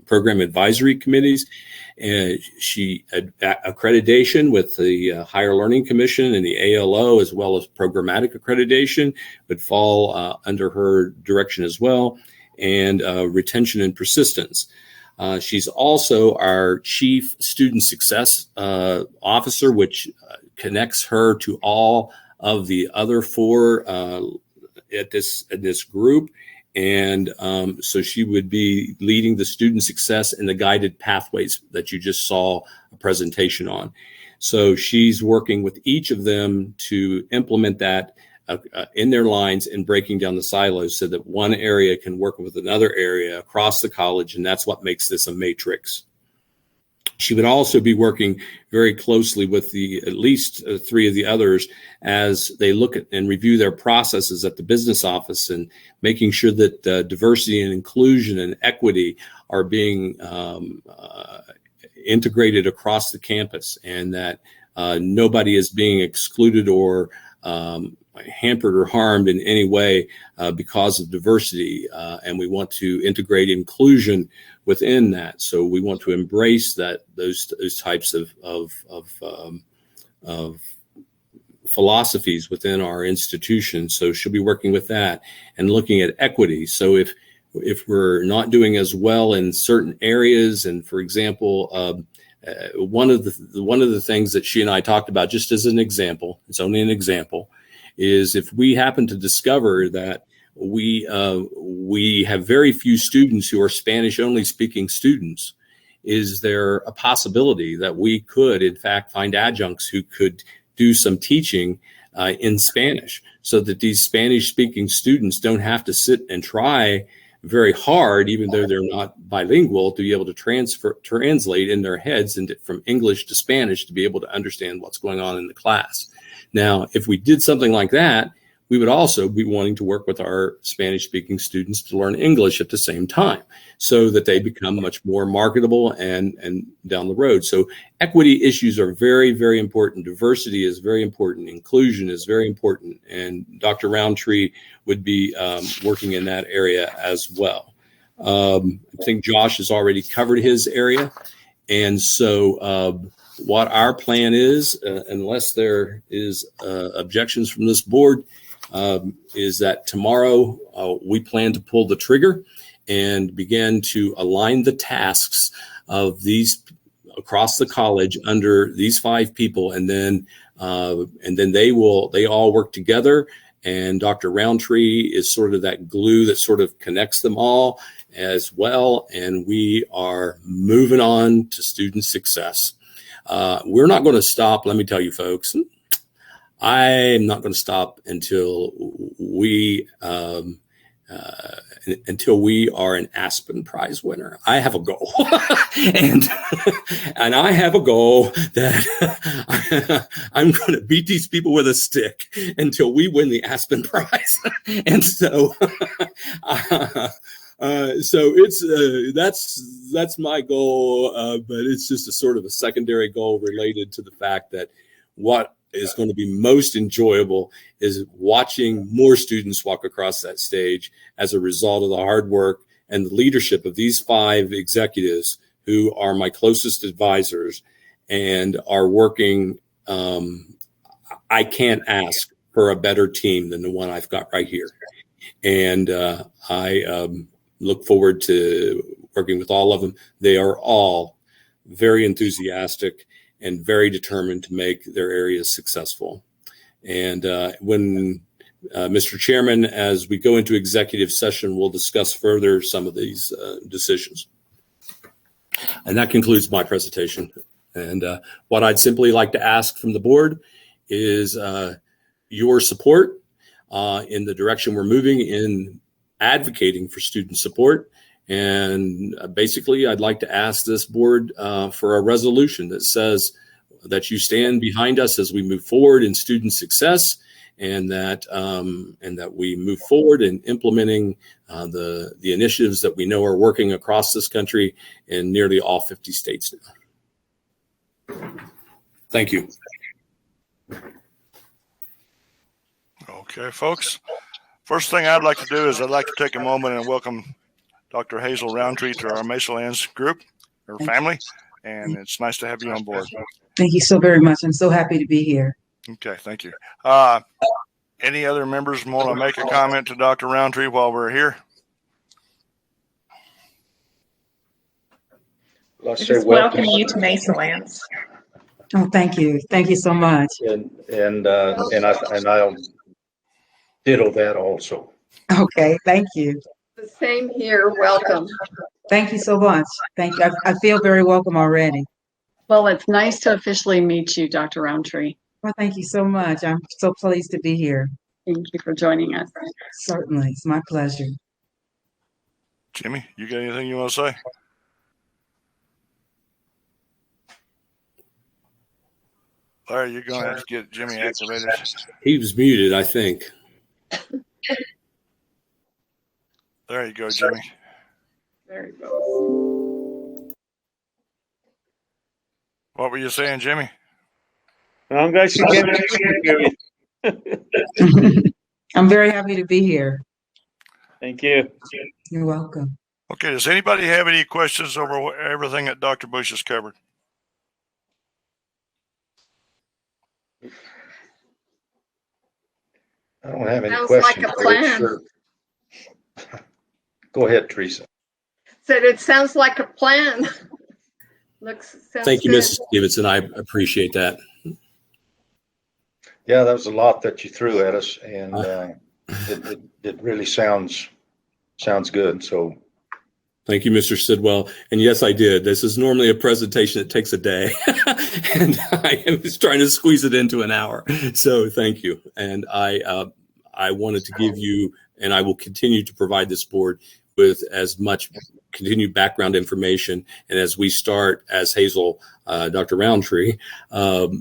advisory committees. She accreditation with the Higher Learning Commission and the ALO, as well as programmatic accreditation, would fall under her direction as well, and retention and persistence. She's also our Chief Student Success Officer, which connects her to all of the other four at this group. And so she would be leading the student success and the guided pathways that you just saw a presentation on. So she's working with each of them to implement that in their lines and breaking down the silos so that one area can work with another area across the college. And that's what makes this a matrix. She would also be working very closely with at least three of the others as they look at and review their processes at the business office, and making sure that diversity and inclusion and equity are being integrated across the campus, and that nobody is being excluded or hampered or harmed in any way because of diversity. And we want to integrate inclusion within that. So we want to embrace those types of philosophies within our institution. So she'll be working with that and looking at equity. So if we're not doing as well in certain areas, and for example, one of the things that she and I talked about, just as an example, it's only an example, is if we happen to discover that we have very few students who are Spanish only speaking students, is there a possibility that we could in fact find adjuncts who could do some teaching in Spanish, so that these Spanish speaking students don't have to sit and try very hard, even though they're not bilingual, to be able to translate in their heads from English to Spanish to be able to understand what's going on in the class. Now, if we did something like that, we would also be wanting to work with our Spanish speaking students to learn English at the same time so that they become much more marketable and down the road. So equity issues are very, very important. Diversity is very important. Inclusion is very important. And Dr. Roundtree would be working in that area as well. I think Josh has already covered his area. And so what our plan is, unless there is objections from this board, is that tomorrow we plan to pull the trigger and begin to align the tasks of these across the college under these 5 people, and then they all work together. And Dr. Roundtree is sort of that glue that sort of connects them all as well. And we are moving on to student success. We're not going to stop. Let me tell you, folks, I am not going to stop until we are an Aspen Prize winner. I have a goal, and I have a goal that I'm going to beat these people with a stick until we win the Aspen Prize. And so, so it's that's my goal, but it's just a sort of a secondary goal related to the fact that what is going to be most enjoyable is watching more students walk across that stage as a result of the hard work and the leadership of these 5 executives who are my closest advisors and are working. I can't ask for a better team than the one I've got right here. And I look forward to working with all of them. They are all very enthusiastic and very determined to make their areas successful. And when Mr. Chairman, as we go into executive session, we'll discuss further some of these decisions. And that concludes my presentation. And what I'd simply like to ask from the board is your support in the direction we're moving in advocating for student support. And basically, I'd like to ask this board for a resolution that says that you stand behind us as we move forward in student success, and that we move forward in implementing the initiatives that we know are working across this country in nearly all 50 states now. Thank you. Okay, folks. First thing I'd like to do is I'd like to take a moment and welcome Dr. Hazel Roundtree to our Mesalands group, her family, and it's nice to have you on board. Thank you so very much. I'm so happy to be here. Okay, thank you. Any other members want to make a comment to Dr. Roundtree while we're here? Let's Just welcome you to Mesalands. Oh, thank you. Thank you so much. and I'll ditto that also. Okay, thank you. The same here. Welcome. Thank you so much. Thank you. I feel very welcome already. Well, it's nice to officially meet you, Dr. Roundtree. Well, thank you so much. I'm so pleased to be here. Thank you for joining us. Certainly. It's my pleasure. Jimmy, you got anything you want to say? Larry, you're going to have to get Jimmy activated. He was muted, I think. There you go, Jimmy. There you go. What were you saying, Jimmy? I'm glad you came in. I'm very happy to be here. Thank you. You're welcome. Okay, does anybody have any questions over everything that Dr. Bush has covered? I don't have any Sounds questions. like a plan. Sure. Go ahead, Teresa. Said it sounds like a plan. Sounds Thank you, good. Mrs. Stevenson. I appreciate that. Yeah, that was a lot that you threw at us, and it really sounds good. So Thank you, Mr. Sidwell. And yes, I did. This is normally a presentation that takes a day, and I was trying to squeeze it into an hour. So thank you. And I wanted to give you, and I will continue to provide this board with as much continued background information. And as we start, as Hazel, Dr. Roundtree,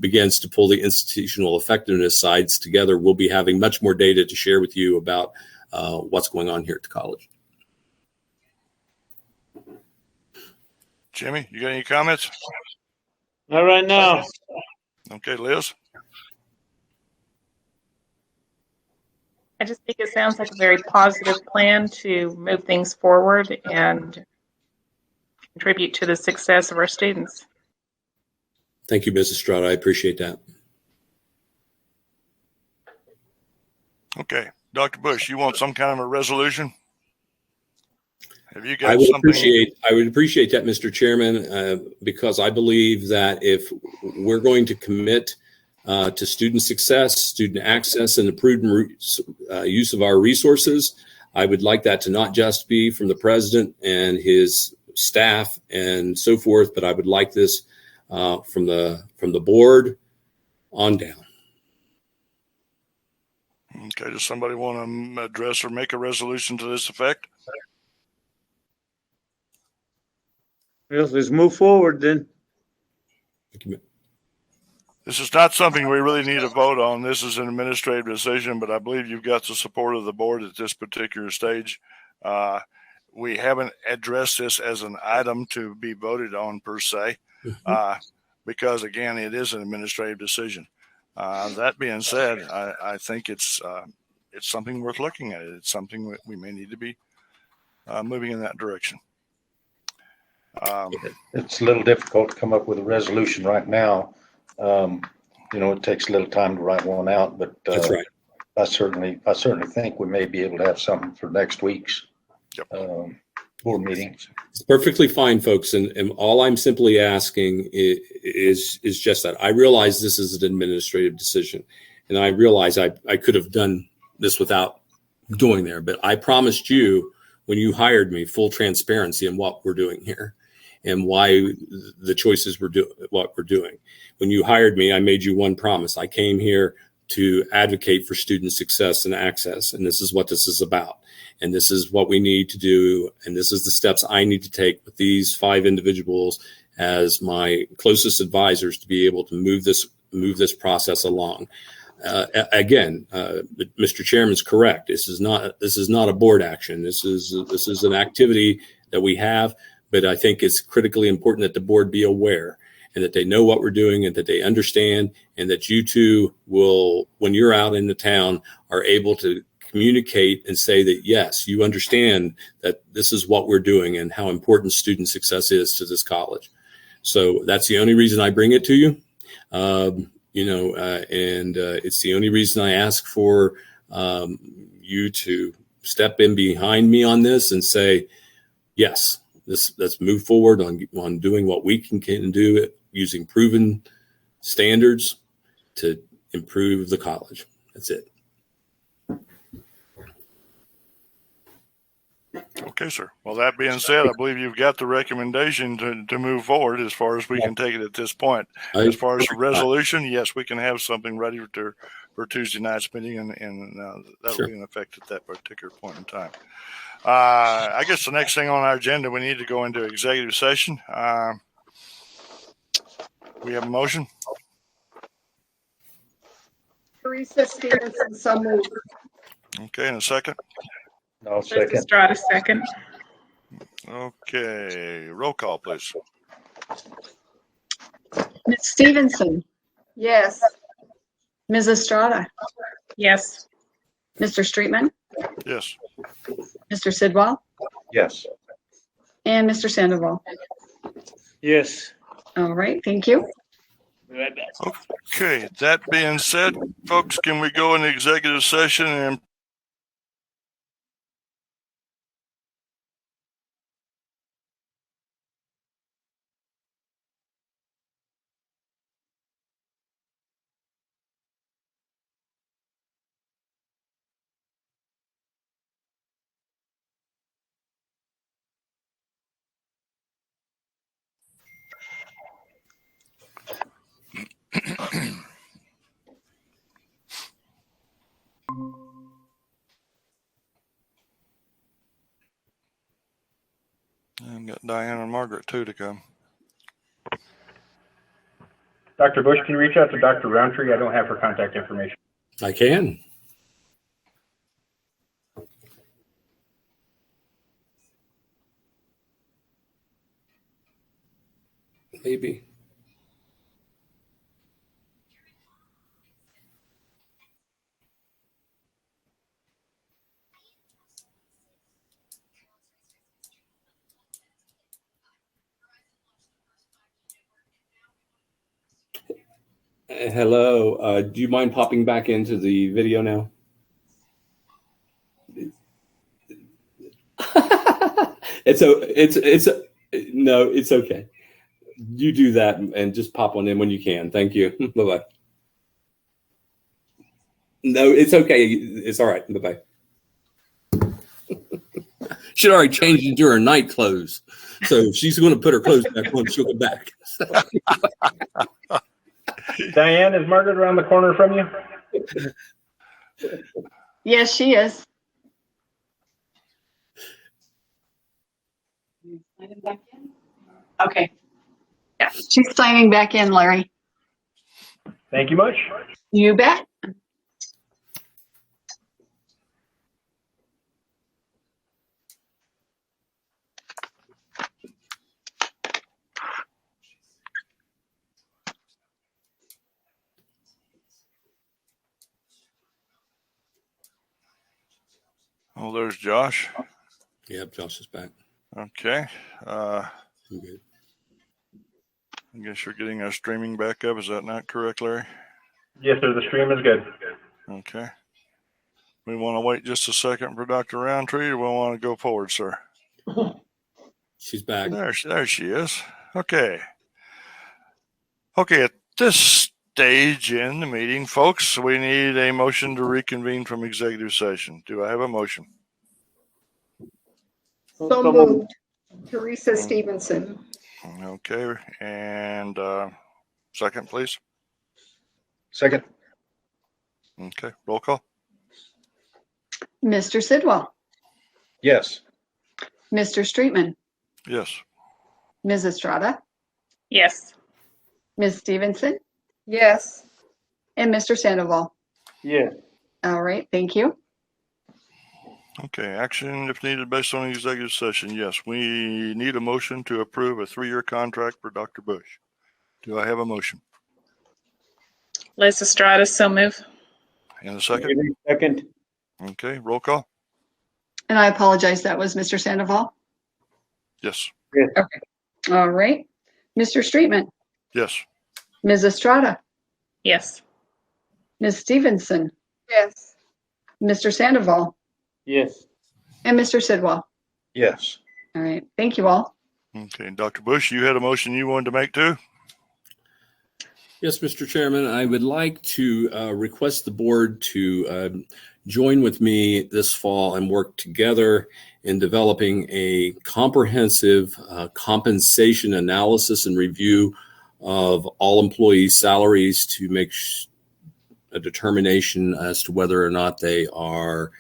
begins to pull the institutional effectiveness sides together, we'll be having much more data to share with you about what's going on here at the college. Jimmy, you got any comments? Not right now. Okay, Liz. I just think it sounds like a very positive plan to move things forward and contribute to the success of our students. Thank you, Mrs. Strada. I appreciate that. Okay, Dr. Bush, you want some kind of a resolution? Have you got I would something? appreciate that, Mr. Chairman, because I believe that if we're going to commit to student success, student access, and the prudent use of our resources, I would like that to not just be from the president and his staff and so forth, but I would like this from the board on down. Okay, does somebody want to address or make a resolution to this effect? Well, let's move forward then. This is not something we really need to vote on. This is an administrative decision, but I believe you've got the support of the board at this particular stage. We haven't addressed this as an item to be voted on per se, because again, it is an administrative decision. That being said, I think it's something worth looking at. It's something that we may need to be moving in that direction. It's a little difficult to come up with a resolution right now. It takes a little time to write one out, but That's right. I certainly think we may be able to have something for next week's board meeting. It's perfectly fine, folks. And all I'm simply asking is just that. I realize this is an administrative decision, and I realize I could have done this without doing there, but I promised you when you hired me full transparency in what we're doing here and why the choices what we're doing. When you hired me, I made you one promise. I came here to advocate for student success and access, and this is what this is about. And this is what we need to do, and this is the steps I need to take with these 5 individuals as my closest advisors to be able to move this process along. Again, Mr. Chairman's correct. This is not a board action. This is an activity that we have, but I think it's critically important that the board be aware and that they know what we're doing and that they understand, and that you two will, when you're out in the town, are able to communicate and say that, yes, you understand that this is what we're doing and how important student success is to this college. So that's the only reason I bring it to you. And it's the only reason I ask for you to step in behind me on this and say, yes, let's move forward on doing what we can do using proven standards to improve the college. That's it. Okay, sir. Well, that being said, I believe you've got the recommendation to move forward as far as we can take it at this point. As far as the resolution, yes, we can have something ready for Tuesday night's meeting, and that'll be in effect at that particular point in time. I guess the next thing on our agenda, we need to go into executive session. We have a motion. Teresa Stevenson, so moved. Okay, and a second. No, second. Estrada, second. Okay, roll call, please. Ms. Stevenson, Yes. Ms. Estrada, Yes. Mr. Streetman, Yes. Mr. Sidwell, Yes. and Mr. Sandoval. Yes. All right, thank you. Be right back. Okay, that being said, folks, can we go into executive session and We got Diane and Margaret too to come. Dr. Bush, can you reach out to Dr. Roundtree? I don't have her contact information. I can. Maybe. Hello. Do you mind popping back into the video now? It's okay. You do that and just pop on in when you can. Thank you. Bye-bye. No, it's okay. It's all right. Bye-bye. She'd already changed into her night clothes. So she's going to put her clothes back on. She'll get back. Diane, is Margaret around the corner from you? Yes, she is. Okay. Yeah, she's signing back in, Larry. Thank you much. You bet. Oh, there's Josh. Yep, Josh is back. Okay. I'm good. I guess you're getting our streaming back up. Is that not correct, Larry? Yes, sir. The stream is good. Okay. We want to wait just a second for Dr. Roundtree, or we want to go forward, sir? She's back. There she is. Okay. Okay, at this stage in the meeting, folks, we need a motion to reconvene from executive session. Do I have a motion? So moved. Teresa Stevenson. Okay, and second, please. Second. Okay, roll call. Mr. Sidwell, Yes. Mr. Streetman, Yes. Ms. Estrada, Yes. Ms. Stevenson, Yes. and Mr. Sandoval. Yes. All right, thank you. Okay, action if needed based on the executive session. Yes, we need a motion to approve a 3-year contract for Dr. Bush. Do I have a motion? Liz Estrada, so move. And a second? Second. Okay, roll call. And I apologize, that was Mr. Sandoval. Yes. Okay. All right. Mr. Streetman, Yes. Ms. Estrada, Yes. Ms. Stevenson, Yes. Mr. Sandoval, Yes. and Mr. Sidwell. Yes. All right, thank you all. Okay, Dr. Bush, you had a motion you wanted to make too? Yes, Mr. Chairman, I would like to request the board to join with me this fall and work together in developing a comprehensive compensation analysis and review of all employee salaries to make a determination as to whether or not they are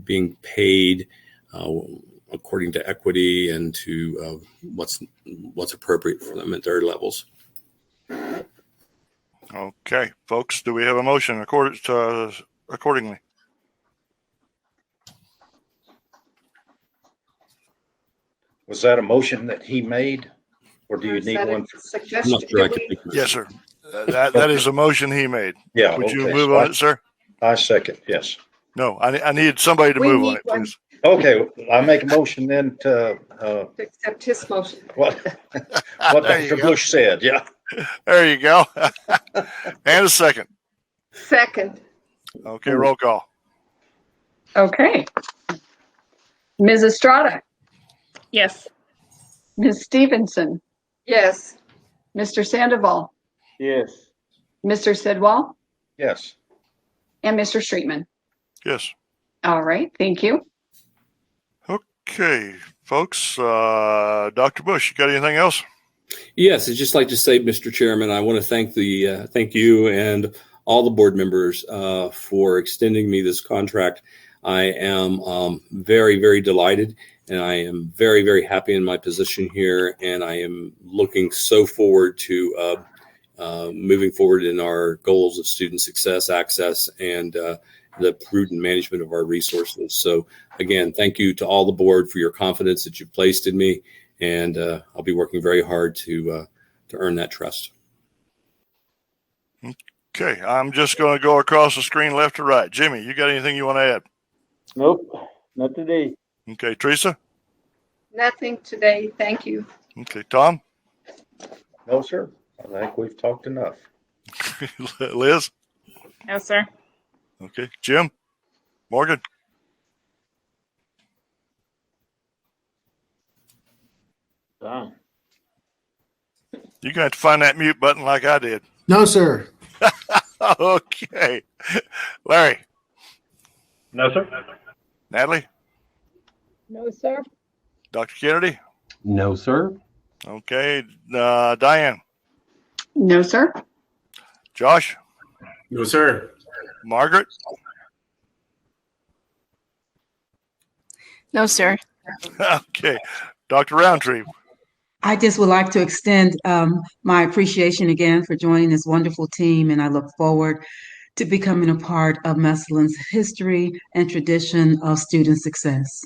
being paid according to equity and to what's appropriate for them at their levels. Okay, folks, do we have a motion accordingly? Was that a motion that he made, or do you need one? I'm not sure I can think of it. Yes, sir. That is a motion he made. Yeah. Would you okay. move So on it, sir? I second. Yes. No, I need somebody to We move need on it, one. please. Okay. I make a motion then to To accept his motion. what There you Dr. go. Bush said. Yeah. There you go. And a second. Second. Okay, roll call. Okay. Ms. Estrada, Yes. Ms. Stevenson, Yes. Mr. Sandoval, Yes. Mr. Sidwell, Yes. and Mr. Streetman. Yes. All right, thank you. Okay, folks. Dr. Bush, you got anything else? Yes, I'd just like to say, Mr. Chairman, I want to thank you and all the board members for extending me this contract. I am very, very delighted, and I am very, very happy in my position here, and I am looking so forward to moving forward in our goals of student success, access, and the prudent management of our resources. So again, thank you to all the board for your confidence that you've placed in me, and I'll be working very hard to earn that trust. Okay, I'm just going to go across the screen left to right. Jimmy, you got anything you want to add? Nope, not today. Okay, Teresa? Nothing today. Thank you. Okay, Tom? No, sir. I think we've talked enough. Liz? No, sir. Okay, Jim? Morgan? Tom. You're going to have to find that mute button like I did. No, sir. Okay. Larry? No, sir. Natalie? No, sir. Dr. Kennedy? No, sir. Okay, Diane? No, sir. Josh? No, sir. Margaret? No, sir. Okay, Dr. Roundtree? I just would like to extend my appreciation again for joining this wonderful team, and I look forward to becoming a part of Massillon's history and tradition of student success.